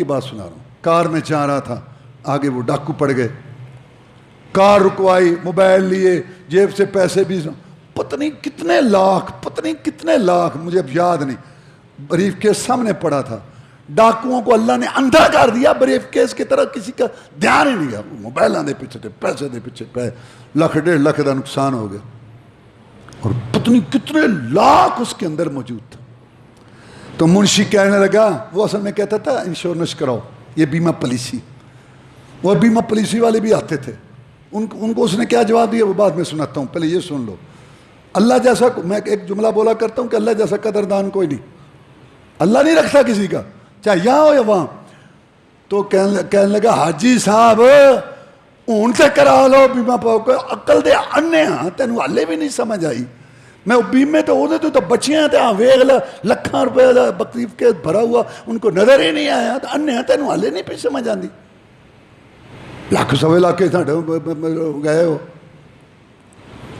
بات سنا رہا ہوں، کار میں جا رہا تھا، آگے وہ ڈاکو پڑ گئے، کار رکوائی، موبائل لیے، جیب سے پیسے بھی پتہ نہیں کتنے لاکھ مجھے اب یاد نہیں، بریف کیس سامنے پڑا تھا۔ ڈاکوؤں کو اللہ نے اندھا کر دیا، بریف کیس کی طرح کسی کا دھیان ہی نہیں گیا، موبائل دے پیچھے تھے، پیسے دے پیچھے پہ لاکھ 1.5 لاکھ کا نقصان ہو گیا، اور پتہ نہیں کتنے لاکھ اس کے اندر موجود تھا۔ تو منشی کہنے لگا، وہ اصل میں کہتا تھا انشورنس کراؤ، یہ بیمہ پالیسی، وہ بیمہ پالیسی والے بھی آتے تھے، ان کو اس نے کیا جواب دیا وہ بعد میں سناتا ہوں، پہلے یہ سن لو۔ اللہ جیسا، میں ایک جملہ بولا کرتا ہوں کہ اللہ جیسا قدردان کوئی نہیں، اللہ نہیں رکھتا کسی کا، چاہے یہاں ہو یا وہاں۔ تو کہنے لگا حاجی صاحب اون سے کرا لو بیمہ پاؤ کو، عقل دے انے ہاں تینوں ہالے بھی نہیں سمجھ آئی، میں بیمے تو وہ تو بچیاں تے ہاں ویغ لکھاں روپے بقریب کے بھرا ہوا ان کو نظر ہی نہیں آیا، تو انے ہاں تینوں ہالے نہیں پہ سمجھ آندی، لاکھ سوے لاکھ گئے ہو۔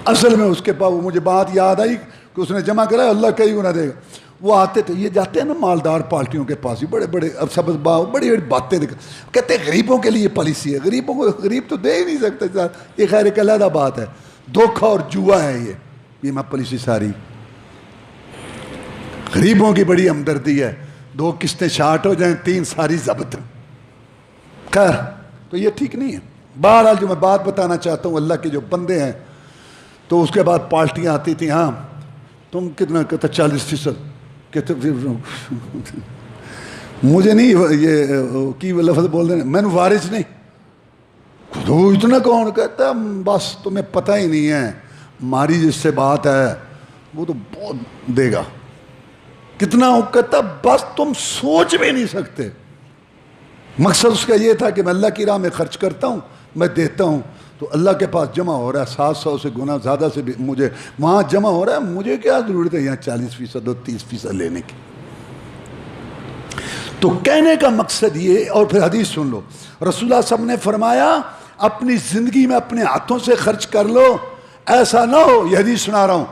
اصل میں اس کے پاس وہ مجھے بات یاد آئی کہ اس نے جمع کرا اللہ کئی گنا دے گا۔ وہ آتے تھے، یہ جاتے ہیں نا مالدار پارٹیوں کے پاس ہی، بڑے بڑے سبز باغ، بڑی بڑی باتیں کہتے ہیں غریبوں کے لیے پالیسی ہے، غریبوں کو غریب تو دے ہی نہیں سکتے، یہ خیر ایک علیحدہ بات ہے، دھوکہ اور جوا ہے یہ میں پالیسی ساری۔ غریبوں کی بڑی ہمدردی ہے، 2 قسطیں شارٹ ہو جائیں 3 ساری ضبط، خیر تو یہ ٹھیک نہیں ہے۔ بہرحال جو میں بات بتانا چاہتا ہوں، اللہ کے جو بندے ہیں، تو اس کے بعد پارٹیاں آتی تھیں، ہاں تم کتنا کہتا 40%، کہتے مجھے نہیں یہ کی لفظ بول دیں، میں نے وارث نہیں، تو اتنا کون کہتا بس تمہیں پتہ ہی نہیں ہے، ہماری جس سے بات ہے وہ تو بہت دے گا، کتنا وہ کہتا بس تم سوچ بھی نہیں سکتے۔ مقصد اس کا یہ تھا کہ میں اللہ کی راہ میں خرچ کرتا ہوں، میں دیتا ہوں تو اللہ کے پاس جمع ہو رہا ہے 700 سے گنا زیادہ سے بھی مجھے وہاں جمع ہو رہا ہے، مجھے کیا ضرورت ہے یہاں 40% اور 30% لینے کی۔ تو کہنے کا مقصد یہ، اور پھر حدیث سن لو، رسول اللہ صلی اللہ علیہ وسلم نے فرمایا اپنی زندگی میں اپنے ہاتھوں سے خرچ کر لو، ایسا نہ ہو، یہ حدیث سنا رہا ہوں،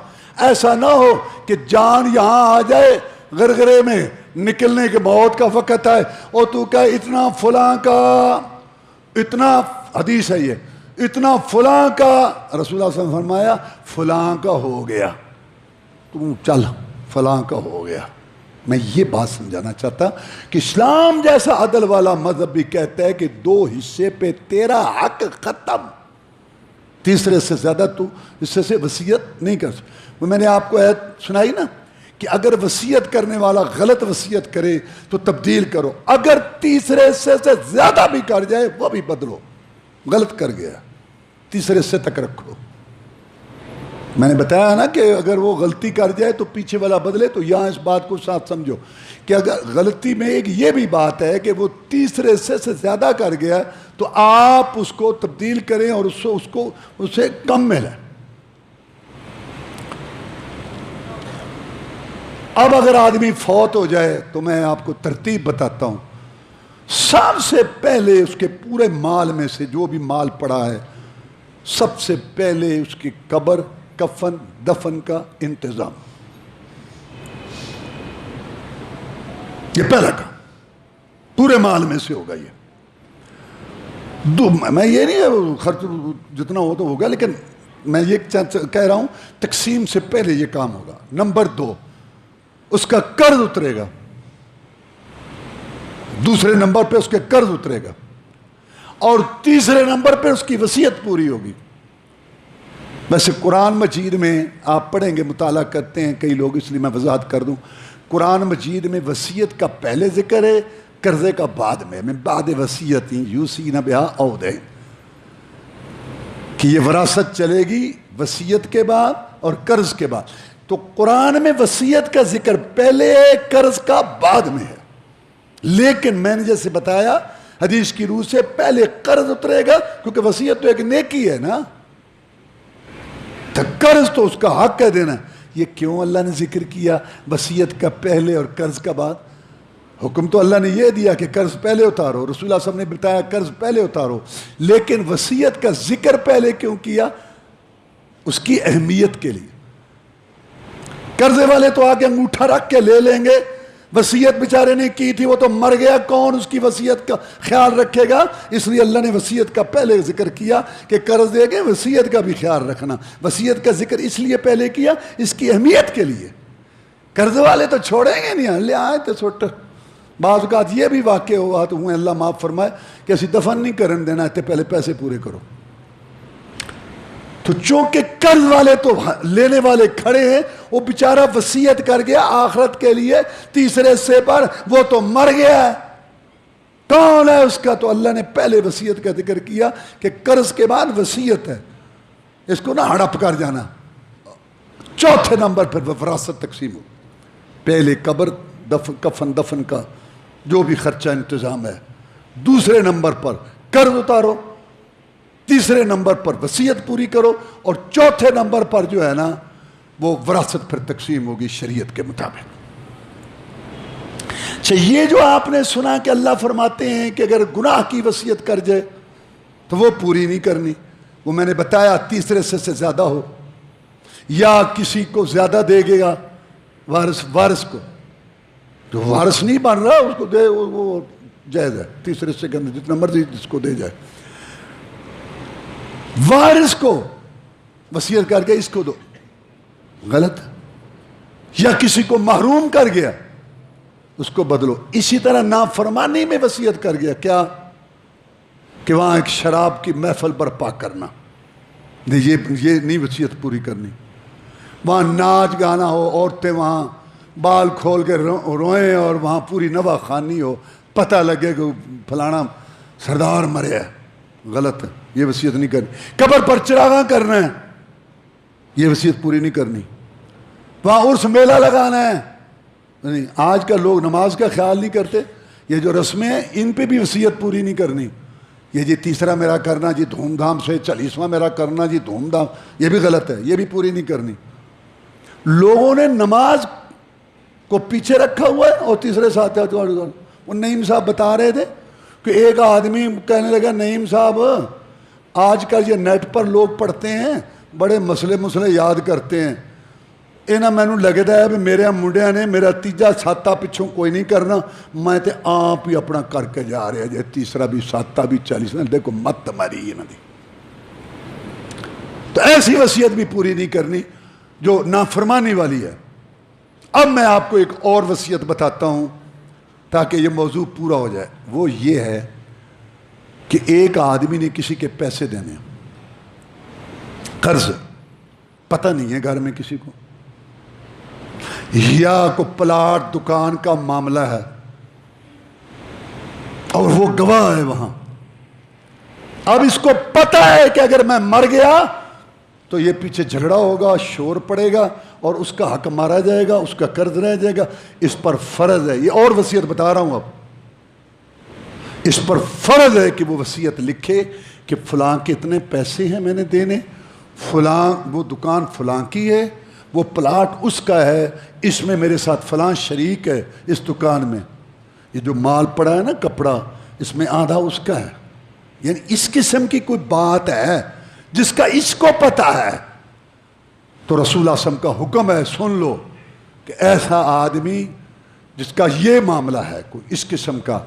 ایسا نہ ہو کہ جان یہاں آ جائے غرغرے میں، نکلنے کے موت کا وقت ہے اور تو کہے اتنا فلاں کا، اتنا حدیث ہے یہ، اتنا فلاں کا، رسول اللہ صلی اللہ علیہ وسلم نے فرمایا فلاں کا ہو گیا، تم چل فلاں کا ہو گیا۔ میں یہ بات سمجھانا چاہتا کہ اسلام جیسا عدل والا مذہب بھی کہتا ہے کہ 2 حصے پہ تیرا حق ختم، تیسرے سے زیادہ تو حصے سے وصیت نہیں کر سکتا۔ میں نے آپ کو آیت سنائی نا کہ اگر وصیت کرنے والا غلط وصیت کرے تو تبدیل کرو، اگر تیسرے حصے سے زیادہ بھی کر جائے وہ بھی بدلو، غلط کر گیا تیسرے حصے تک رکھو۔ میں نے بتایا نا کہ اگر وہ غلطی کر جائے تو پیچھے والا بدلے، تو یہاں اس بات کو ساتھ سمجھو کہ اگر غلطی میں ایک یہ بھی بات ہے کہ وہ تیسرے حصے سے زیادہ کر گیا تو آپ اس کو تبدیل کریں اور اسے کم ملے۔ اب اگر آدمی فوت ہو جائے تو میں آپ کو ترتیب بتاتا ہوں، سب سے پہلے اس کے پورے مال میں سے جو بھی مال پڑا ہے، سب سے پہلے اس کی قبر، کفن، دفن کا انتظام، یہ پہلا کام پورے مال میں سے ہوگا۔ یہ میں یہ نہیں خرچ جتنا ہو تو ہوگا، لیکن میں یہ کہہ رہا ہوں تقسیم سے پہلے یہ کام ہوگا۔ نمبر 2، اس کا قرض اترے گا، دوسرے نمبر پہ اس کے قرض اترے گا، اور تیسرے نمبر پہ اس کی وصیت پوری ہوگی۔ ویسے قرآن مجید میں آپ پڑھیں گے، مطالعہ کرتے ہیں کئی لوگ، اس لیے میں وضاحت کر دوں، قرآن مجید میں وصیت کا پہلے ذکر ہے، قرضے کا بعد میں، من بعد وصیت یوصین بہا او دین، کہ یہ وراثت چلے گی وصیت کے بعد اور قرض کے بعد۔ تو قرآن میں وصیت کا ذکر پہلے ہے، قرض کا بعد میں ہے، لیکن میں نے جیسے بتایا حدیث کی روح سے پہلے قرض اترے گا، کیونکہ وصیت تو ایک نیکی ہے نا، تو قرض تو اس کا حق ہے دینا۔ یہ کیوں اللہ نے ذکر کیا وصیت کا پہلے اور قرض کا بعد؟ حکم تو اللہ نے یہ دیا کہ قرض پہلے اتارو، رسول اللہ صلی اللہ علیہ وسلم نے بتایا قرض پہلے اتارو، لیکن وصیت کا ذکر پہلے کیوں کیا؟ اس کی اہمیت کے لیے۔ قرضے والے تو آگے انگوٹھا رکھ کے لے لیں گے، وصیت بیچارے نے کی تھی، وہ تو مر گیا، کون اس کی وصیت کا خیال رکھے گا؟ اس لیے اللہ نے وصیت کا پہلے ذکر کیا کہ قرض دے گے، وصیت کا بھی خیال رکھنا۔ وصیت کا ذکر اس لیے پہلے کیا، اس کی اہمیت کے لیے۔ قرض والے تو چھوڑیں گے نہیں، لے آئے تو چھوٹ۔ بعض اوقات یہ بھی واقع ہوا تو ہوئے، اللہ معاف فرمائے، کہ ایسی دفن نہیں کرن دینا، تے پہلے پیسے پورے کرو۔ تو چونکہ قرض والے تو لینے والے کھڑے ہیں، وہ بیچارہ وصیت کر گیا آخرت کے لیے تیسرے حصے پر، وہ تو مر گیا ہے، کون ہے اس کا؟ تو اللہ نے پہلے وصیت کا ذکر کیا کہ قرض کے بعد وصیت ہے، اس کو نہ ہڑپ کر جانا۔ چوتھے نمبر پر وراثت تقسیم ہو، پہلے قبر کفن دفن کا جو بھی خرچہ انتظام ہے، دوسرے نمبر پر قرض اتارو، تیسرے نمبر پر وصیت پوری کرو، اور چوتھے نمبر پر جو ہے نا وہ وراثت پھر تقسیم ہوگی شریعت کے مطابق۔ اچھا، یہ جو آپ نے سنا کہ اللہ فرماتے ہیں کہ اگر گناہ کی وصیت کر جائے تو وہ پوری نہیں کرنی، وہ میں نے بتایا تیسرے سے زیادہ ہو، یا کسی کو زیادہ دے گا وارث کو، جو وارث نہیں بن رہا اس کو دے، وہ جائز ہے، تیسرے سے جتنا مرضی جس کو دے جائے۔ وارث کو وصیت کر کے اس کو دو، غلط۔ یا کسی کو محروم کر گیا اس کو بدلو۔ اسی طرح نافرمانی میں وصیت کر گیا، کیا کہ وہاں ایک شراب کی محفل برپا کرنا، یہ نہیں وصیت پوری کرنی۔ وہاں ناچ گانا ہو، عورتیں وہاں بال کھول کے روئیں اور وہاں پوری نوا خوانی ہو، پتہ لگے کہ فلانا سردار مرے ہے، غلط ہے، یہ وصیت نہیں کرنی۔ قبر پر چراغاں کرنا ہے، یہ وصیت پوری نہیں کرنی۔ وہاں عرس میلہ لگانا ہے، نہیں۔ آج کا لوگ نماز کا خیال نہیں کرتے، یہ جو رسمیں ہیں ان پہ بھی وصیت پوری نہیں کرنی۔ یہ جی تیسرا میرا کرنا جی دھوم دھام سے، 40واں میرا کرنا جی دھوم دھام، یہ بھی غلط ہے، یہ بھی پوری نہیں کرنی۔ لوگوں نے نماز کو پیچھے رکھا ہوا ہے اور تیسرے ساتھ وہ نعیم صاحب بتا رہے تھے کہ ایک آدمی کہنے لگا، نعیم صاحب آج کل یہ نیٹ پر لوگ پڑھتے ہیں، بڑے مسئلے یاد کرتے ہیں، انہاں مینوں لگتا ہے بھی میرے منڈیاں نے میرا تیجا ساتا پچھوں کوئی نہیں کرنا، میں تے آپ ہی اپنا کر کے جا رہے ہیں، تیسرا بھی ساتا بھی 40، دیکھو مت ماری انہاں دی۔ تو ایسی وصیت بھی پوری نہیں کرنی جو نافرمانی والی ہے۔ اب میں آپ کو ایک اور وصیت بتاتا ہوں تاکہ یہ موضوع پورا ہو جائے، وہ یہ ہے کہ ایک آدمی نے کسی کے پیسے دینے، قرض، پتہ نہیں ہے گھر میں کسی کو، یا کو پلاٹ دکان کا معاملہ ہے اور وہ گواہ ہے وہاں۔ اب اس کو پتہ ہے کہ اگر میں مر گیا تو یہ پیچھے جھگڑا ہوگا، شور پڑے گا اور اس کا حق مارا جائے گا، اس کا قرض رہ جائے گا، اس پر فرض ہے، یہ اور وصیت بتا رہا ہوں اب، اس پر فرض ہے کہ وہ وصیت لکھے کہ فلاں کے اتنے پیسے ہیں میں نے دینے، فلاں وہ دکان فلاں کی ہے، وہ پلاٹ اس کا ہے، اس میں میرے ساتھ فلاں شریک ہے اس دکان میں، یہ جو مال پڑا ہے نا کپڑا، اس میں آدھا اس کا ہے، یعنی اس قسم کی کوئی بات ہے جس کا اس کو پتہ ہے، تو رسول اللہ صلی اللہ علیہ وسلم کا حکم ہے، سن لو کہ ایسا آدمی جس کا یہ معاملہ ہے کوئی اس قسم کا،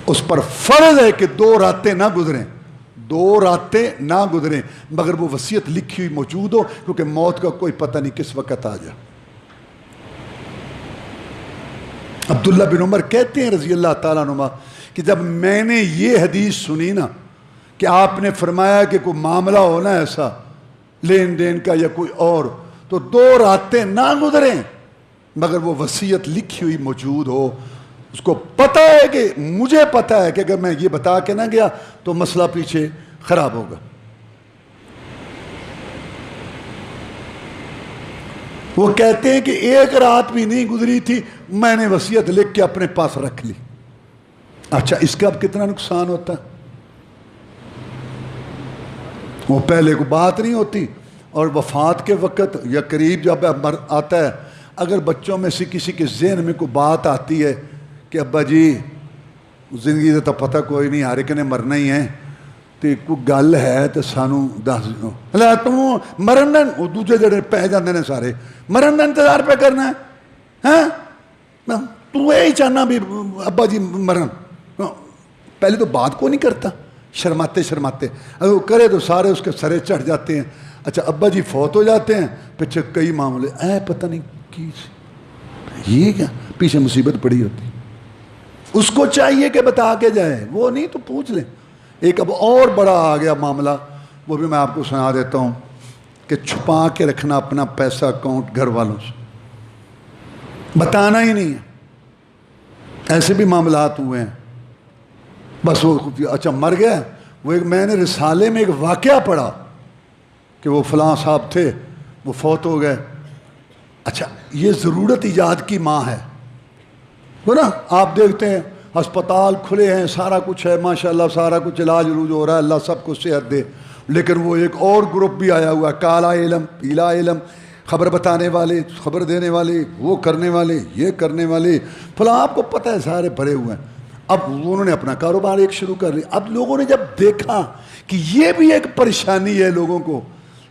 اس پر فرض ہے کہ 2 راتیں نہ گزریں، 2 راتیں نہ گزریں مگر وہ وصیت لکھی ہوئی موجود ہو، کیونکہ موت کا کوئی پتہ نہیں کس وقت آ جائے۔ عبداللہ بن عمر کہتے ہیں رضی اللہ تعالیٰ عنہ کہ جب میں نے یہ حدیث سنی نا کہ آپ نے فرمایا کہ کوئی معاملہ ہونا ایسا لین دین کا یا کوئی اور، تو 2 راتیں نہ گزریں مگر وہ وصیت لکھی ہوئی موجود ہو، اس کو پتہ ہے کہ مجھے پتہ ہے کہ اگر میں یہ بتا کے نہ گیا تو مسئلہ پیچھے خراب ہوگا۔ وہ کہتے ہیں کہ 1 رات بھی نہیں گزری تھی میں نے وصیت لکھ کے اپنے پاس رکھ لی۔ اچھا، اس کا اب کتنا نقصان ہوتا ہے؟ وہ پہلے کو بات نہیں ہوتی، اور وفات کے وقت یا قریب جب آتا ہے، اگر بچوں میں سے کسی کے ذہن میں کوئی بات آتی ہے کہ ابا جی زندگی کا تو پتہ کوئی نہیں، ہر ایک نے مرنا ہی ہے، تو کوئی گل ہے تو سانوں دس دو، اللہ تم مرن دن، وہ دوجے جڑے پہ جاندے نے سارے مرن دا انتظار پہ کرنا ہے، ہاں تو یہی چاہنا بھی ابا جی مرن، پہلے تو بات کو نہیں کرتا، شرماتے اگر وہ کرے تو سارے اس کے سرے چڑھ جاتے ہیں۔ اچھا ابا جی فوت ہو جاتے ہیں، پیچھے کئی معاملے پتہ نہیں کی یہ کیا پیچھے مصیبت پڑی ہوتی، اس کو چاہیے کہ بتا کے جائے، وہ نہیں تو پوچھ لیں۔ ایک اب اور بڑا آ گیا معاملہ، وہ بھی میں آپ کو سنا دیتا ہوں کہ چھپا کے رکھنا اپنا پیسہ اکاؤنٹ گھر والوں سے، بتانا ہی نہیں ہے، ایسے بھی معاملات ہوئے ہیں۔ بس وہ اچھا مر گیا. وہ ایک میں نے رسالے میں ایک واقعہ پڑھا کہ وہ فلاں صاحب تھے, وہ فوت ہو گئے. اچھا یہ ضرورت ایجاد کی ماں ہے وہ نا. آپ دیکھتے ہیں ہسپتال کھلے ہیں, سارا کچھ ہے ماشاءاللہ, سارا کچھ علاج عروج ہو رہا ہے, اللہ سب کو صحت دے. لیکن وہ ایک اور گروپ بھی آیا ہوا ہے, کالا علم پیلا علم, خبر بتانے والے, خبر دینے والے, وہ کرنے والے, یہ کرنے والے فلاں. آپ کو پتہ ہے سارے بھرے ہوئے ہیں. اب انہوں نے اپنا کاروبار ایک شروع کر لیا. اب لوگوں نے جب دیکھا کہ یہ بھی ایک پریشانی ہے لوگوں کو,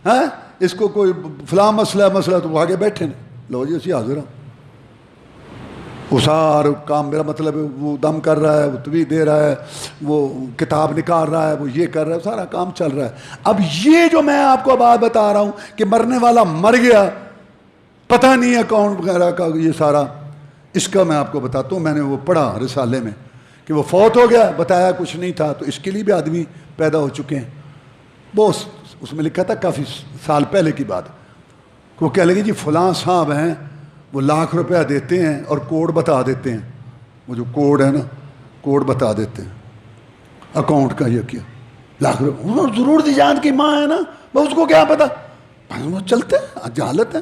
ہاں اس کو کوئی فلاں مسئلہ تو وہ آگے بیٹھے نا, لو جی اسی حاضر ہوں. وہ سارا کام, میرا مطلب ہے وہ دم کر رہا ہے, وہ توی دے رہا ہے, وہ کتاب نکال رہا ہے, وہ یہ کر رہا ہے, سارا کام چل رہا ہے. اب یہ جو میں آپ کو بات بتا رہا ہوں کہ مرنے والا مر گیا, پتہ نہیں اکاؤنٹ وغیرہ کا, یہ سارا اس کا میں آپ کو بتاتا ہوں. میں نے وہ پڑھا رسالے میں کہ وہ فوت ہو گیا, بتایا کچھ نہیں تھا, تو اس کے لیے بھی آدمی پیدا ہو چکے ہیں. وہ اس میں لکھا تھا کافی سال پہلے کی بات. وہ کہہ لگے جی فلاں صاحب ہیں, وہ লাখ روپیہ دیتے ہیں اور کوڈ بتا دیتے ہیں. وہ جو کوڈ ہے نا, کوڈ بتا دیتے ہیں اکاؤنٹ کا, یہ کیا লাখ روپیہ. ضرور دی جان کی ماں ہے نا, بس اس کو کیا پتا, وہ چلتے ہیں, جہالت ہے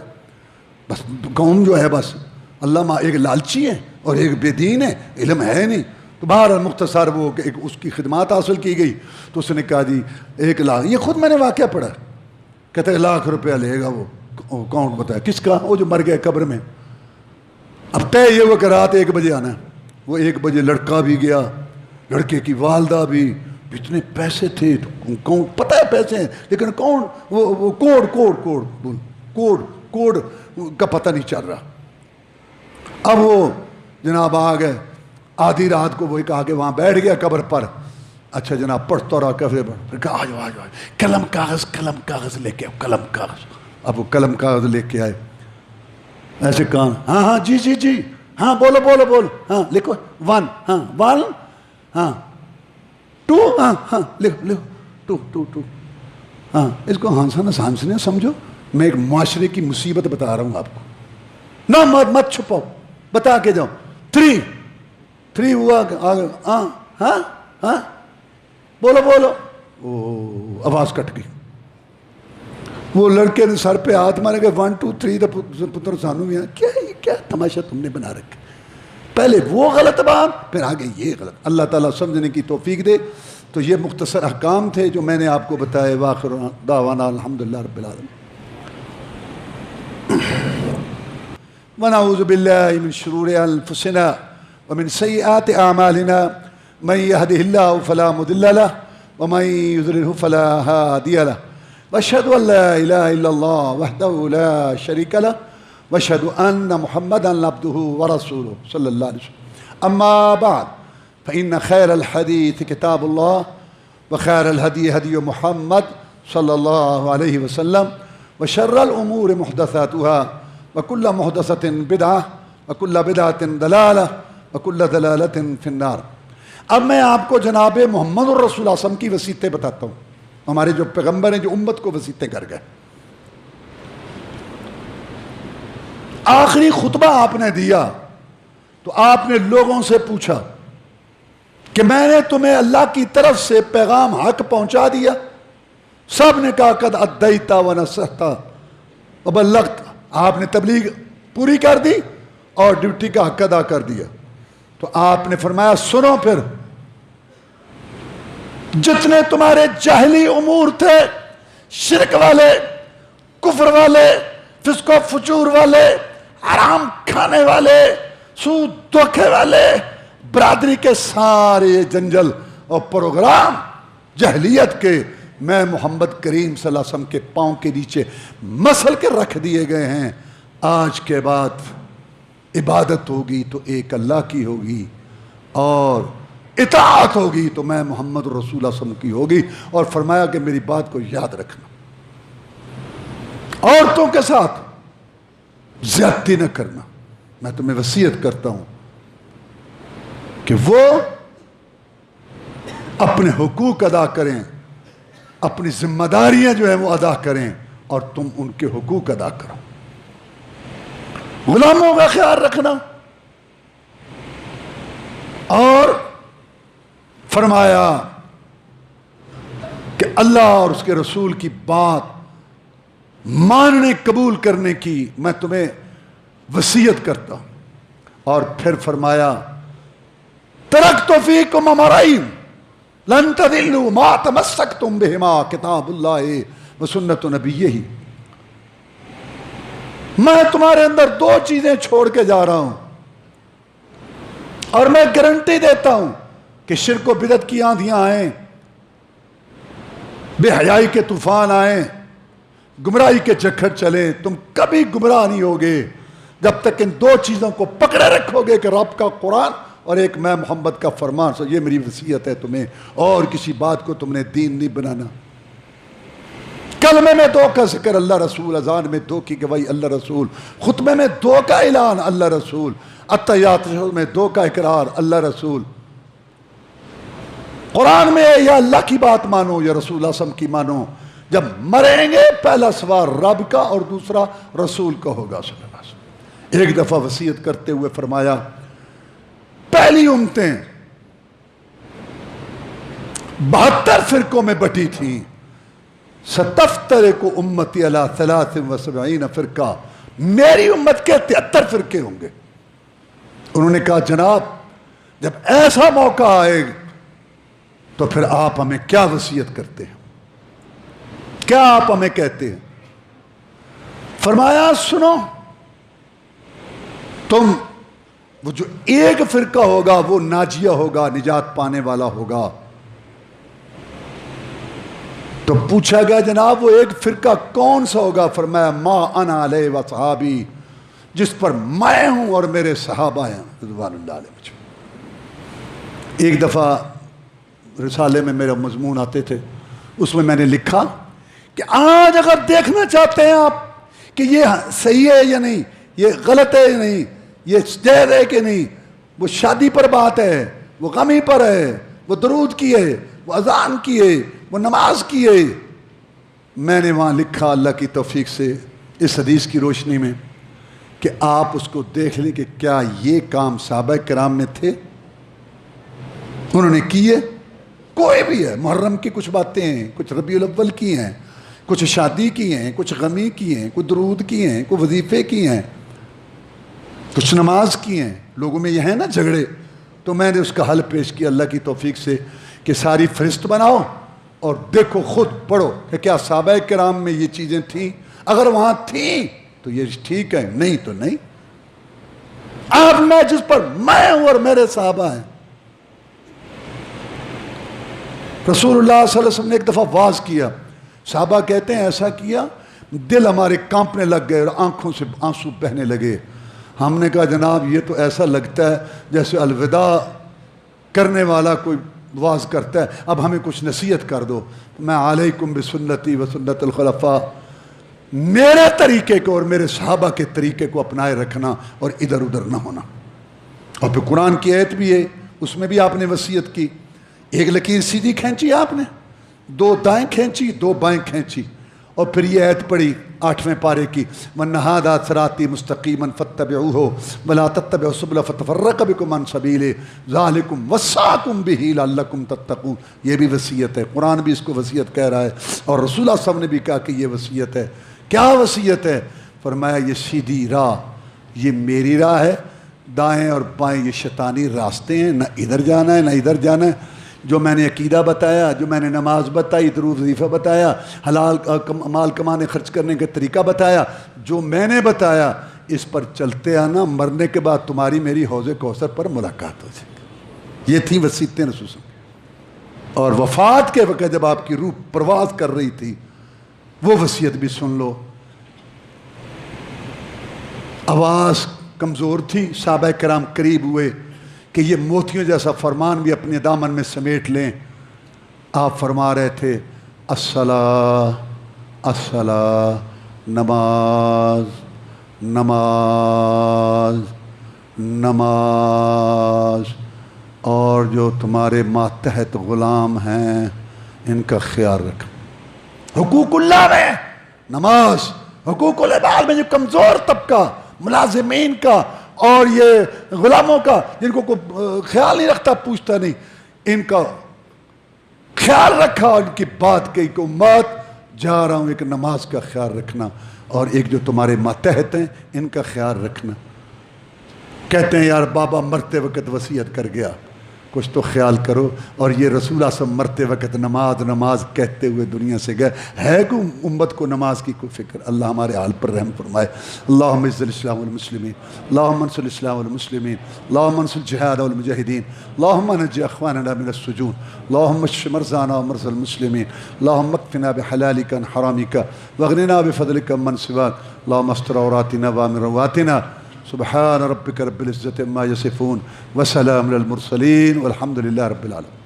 بس. قوم جو ہے بس اللہ ایک لالچی ہے اور ایک بے دین ہے, علم ہے نہیں. تو باہر مختصر وہ اس کی خدمات حاصل کی گئی. تو اس نے کہا جی 1 لاکھ, یہ خود میں نے واقعہ پڑھا, کہتے ہیں লাখ روپیہ لے گا. وہ اکاؤنٹ بتایا کس کا, وہ جو مر گئے قبر میں. اب طے یہ وہ کہ رات 1 بجے آنا ہے. وہ 1 بجے لڑکا بھی گیا, لڑکے کی والدہ بھی. اتنے پیسے تھے, اکاؤنٹ پتہ ہے پیسے ہیں, لیکن اکاؤنٹ وہ کوڈ کا پتہ نہیں چل رہا. اب وہ جناب آ گئے, آدھی رات کو وہی کہا کہ وہاں بیٹھ گیا قبر پر. اچھا جناب پڑھتا رہا کفے پر, پھر کہا آ جاؤ قلم کاغذ لے کے آؤ, قلم کاغذ. اب وہ قلم کاغذ لے کے آئے, ایسے کہاں, ہاں جی ہاں بولو, ہاں لکھو 1, ہاں 1, ہاں 2, ہاں لکھو 2. ہاں اس کو ہانسنے سمجھو. میں ایک معاشرے کی مصیبت بتا رہا ہوں آپ کو, نہ مت چھپاؤ, بتا کے جاؤ. 3 ہوا, ہاں بولو. آواز کٹ گئی. وہ لڑکے نے سر پہ ہاتھ مارے گئے, 1 2 3 تو پتر سانو بھی کیا تماشا تم نے بنا رکھا. پہلے وہ غلط بات, پھر آگے یہ غلط. اللہ تعالیٰ سمجھنے کی توفیق دے. تو یہ مختصر احکام تھے جو میں نے آپ کو بتائے. واخر دعوانا الحمدللہ رب العالمین. ونعوذ باللہ من شرور انفسنا ومن سیئات اعمالنا من يهده الله فلا مضل له ومن يضلل فلا هادي له واشهد ان لا اله الا الله وحده لا شريك له واشهد ان محمدا عبده ورسوله صلى الله عليه وسلم. اما بعد فان خير الحديث كتاب الله وخير الهدي هدي محمد صلى الله عليه وسلم وشر الامور محدثاتها وكل محدثة بدعة وكل بدعة ضلالة وكل ضلالة في النار. اب میں آپ کو جناب محمد الرسول صلی اللہ علیہ وسلم کی وصیتیں بتاتا ہوں. ہمارے جو پیغمبر ہیں جو امت کو وصیتیں کر گئے. آخری خطبہ آپ نے دیا تو آپ نے لوگوں سے پوچھا کہ میں نے تمہیں اللہ کی طرف سے پیغام حق پہنچا دیا. سب نے کہا قد ادیت ونصحت وبلغت. آپ نے تبلیغ پوری کر دی اور ڈیوٹی کا حق ادا کر دیا. تو آپ نے فرمایا سنو, پھر جتنے تمہارے جاہلی امور تھے, شرک والے, کفر والے, فسق و فجور والے, حرام کھانے والے, سود دھوکے والے, برادری کے سارے جنجل اور پروگرام جہلیت کے میں محمد کریم صلی اللہ علیہ وسلم کے پاؤں کے نیچے مسل کے رکھ دیے گئے ہیں. آج کے بعد عبادت ہوگی تو ایک اللہ کی ہوگی, اور اطاعت ہوگی تو میں محمد رسول اللہ صلی اللہ علیہ وسلم کی ہوگی. اور فرمایا کہ میری بات کو یاد رکھنا, عورتوں کے ساتھ زیادتی نہ کرنا. میں تمہیں وصیت کرتا ہوں کہ وہ اپنے حقوق ادا کریں, اپنی ذمہ داریاں جو ہیں وہ ادا کریں, اور تم ان کے حقوق ادا کرو. غلاموں کا خیال رکھنا, اور فرمایا کہ اللہ اور اس کے رسول کی بات ماننے قبول کرنے کی میں تمہیں وصیت کرتا ہوں. اور پھر فرمایا ترکت فیکم امرین لن تضلوا ما تمسکتم بہما کتاب اللہ و سنت نبیہ. میں تمہارے اندر 2 چیزیں چھوڑ کے جا رہا ہوں اور میں گارنٹی دیتا ہوں کہ شرک و بدعت کی آندھیاں آئیں، بے حیائی کے طوفان آئیں، گمراہی کے چکر چلیں، تم کبھی گمراہ نہیں ہوگے جب تک ان 2 چیزوں کو پکڑے رکھو گے کہ رب کا قرآن اور ایک میں محمد کا فرمان. سو یہ میری وصیت ہے تمہیں، اور کسی بات کو تم نے دین نہیں بنانا. کلمے میں 2 کا ذکر اللہ رسول، اذان میں 2 کی گواہی اللہ رسول، خطبے میں 2 کا اعلان اللہ رسول، اتحیات میں 2 کا اقرار اللہ رسول. قرآن میں یا اللہ کی بات مانو یا رسول اللہ صلی اللہ علیہ وسلم کی مانو. جب مریں گے پہلا سوال رب کا اور دوسرا رسول کا ہوگا صلی اللہ علیہ وسلم. ایک دفعہ وصیت کرتے ہوئے فرمایا پہلی امتیں 72 فرقوں میں بٹی تھیں، ستفترق امتی علی 73 فرقہ، میری امت کے 73 فرقے ہوں گے. انہوں نے کہا جناب جب ایسا موقع آئے تو پھر آپ ہمیں کیا وصیت کرتے ہیں، کیا آپ ہمیں کہتے ہیں؟ فرمایا سنو، تم وہ جو ایک فرقہ ہوگا وہ ناجیہ ہوگا، نجات پانے والا ہوگا. تو پوچھا گیا جناب وہ ایک فرقہ کون سا ہوگا؟ فرمایا ما انا علیہ و صحابی، جس پر میں ہوں اور میرے صحابہ ہیں رضوان اللہ علیہ. ایک دفعہ رسالے میں میرا مضمون آتے تھے، اس میں میں نے لکھا کہ آج اگر دیکھنا چاہتے ہیں آپ کہ یہ صحیح ہے یا نہیں، یہ غلط ہے یا نہیں، یہ جائز ہے کہ نہیں، وہ شادی پر بات ہے، وہ غمی پر ہے، وہ درود کی ہے، وہ اذان کی ہے، وہ نماز کی ہے. میں نے وہاں لکھا اللہ کی توفیق سے اس حدیث کی روشنی میں کہ آپ اس کو دیکھ لیں کہ کیا یہ کام صحابہ کرام میں تھے، انہوں نے کیے. کوئی بھی ہے، محرم کی کچھ باتیں ہیں، کچھ ربیع الاول کی ہیں، کچھ شادی کی ہیں، کچھ غمی کی ہیں، کچھ درود کی ہیں، کچھ وظیفے کی ہیں، کچھ نماز کی ہیں. لوگوں میں یہ ہیں نا جھگڑے. تو میں نے اس کا حل پیش کیا اللہ کی توفیق سے کہ ساری فہرست بناؤ اور دیکھو، خود پڑھو کہ کیا صحابہ کرام میں یہ چیزیں تھیں. اگر وہاں تھیں تو یہ ٹھیک ہے، نہیں تو نہیں. آپ میں جس پر میں ہوں اور میرے صحابہ ہیں. رسول اللہ صلی اللہ علیہ وسلم نے ایک دفعہ واز کیا، صحابہ کہتے ہیں ایسا کیا دل ہمارے کانپنے لگ گئے اور آنکھوں سے آنسو بہنے لگے. ہم نے کہا جناب یہ تو ایسا لگتا ہے جیسے الوداع کرنے والا کوئی واز کرتا ہے، اب ہمیں کچھ نصیحت کر دو. میں علیکم بسنتی و سنت الخلفاء، میرے طریقے کو اور میرے صحابہ کے طریقے کو اپنائے رکھنا اور ادھر ادھر نہ ہونا. اور پھر قرآن کی آیت بھی ہے، اس میں بھی آپ نے وصیت کی. ایک لکیر سیدھی کھینچی آپ نے، 2 دائیں کھینچی، 2 بائیں کھینچی، اور پھر یہ آیت پڑھی 8ویں پارے کی وَأَنَّ هَٰذَا صِرَاطِي مُسْتَقِيمًا فَاتَّبِعُوهُ وَلَا تَتَّبِعُوا السُّبُلَ فَتَفَرَّقَ بِكُمْ عَن سَبِيلِهِ ذَٰلِكُمْ وَصَّاكُمْ بِهِ لَعَلَّكُمْ تَتَّقُونَ. یہ بھی وصیت ہے، قرآن بھی اس کو وصیت کہہ رہا ہے اور رسول اللہ صلی اللہ علیہ وسلم نے بھی کہا کہ یہ وصیت ہے. کیا وصیت ہے؟ فرمایا یہ سیدھی راہ یہ میری راہ ہے، دائیں اور بائیں یہ شیطانی راستے ہیں، نہ ادھر جانا ہے نہ ادھر جانا ہے. جو میں نے عقیدہ بتایا، جو میں نے نماز بتائی، درود وظیفہ بتایا، حلال مال کمانے خرچ کرنے کا طریقہ بتایا، جو میں نے بتایا اس پر چلتے آنا، مرنے کے بعد تمہاری میری حوض کوثر پر ملاقات ہو جائے گی. یہ تھی وصیتیں رسول صلی اللہ علیہ وسلم. اور وفات کے وقت جب آپ کی روح پرواز کر رہی تھی وہ وصیت بھی سن لو. آواز کمزور تھی، صحابہ کرام قریب ہوئے کہ یہ موتیوں جیسا فرمان بھی اپنے دامن میں سمیٹ لیں. آپ فرما رہے تھے الصلاۃ الصلاۃ، نماز نماز نماز، اور جو تمہارے ماتحت غلام ہیں ان کا خیال رکھ. حقوق اللہ میں نماز، حقوق العباد میں جو کمزور طبقہ ملازمین کا اور یہ غلاموں کا جن کو کوئی خیال نہیں رکھتا، پوچھتا نہیں، ان کا خیال رکھا ان کی بات کہی کہ امت جا رہا ہوں ایک نماز کا خیال رکھنا اور ایک جو تمہارے ماتحت ہیں ان کا خیال رکھنا. کہتے ہیں یار بابا مرتے وقت وصیت کر گیا، کچھ تو خیال کرو. اور یہ رسول اللہ صلی اللہ علیہ وسلم مرتے وقت نماز نماز کہتے ہوئے دنیا سے گئے. ہے کو امت کو نماز کی کوئی فکر؟ اللہ ہمارے حال پر رحم فرمائے. اللہم اعز الاسلام والمسلمین، اللہم انصر الاسلام والمسلمین، اللہم انصر الجہاد والمجاہدین، اللہم نجی اخواننا من السجون، اللہم اشف مرضانا ومرضى المسلمین، اللہم اکفنا بحلالک عن حرامک واغننا بفضلک عمن سواک، اللہم استر عوراتنا وامن رواتنا. سبحان ربک رب العزة عما یصفون وسلام علی المرسلین والحمد للہ رب العالمین.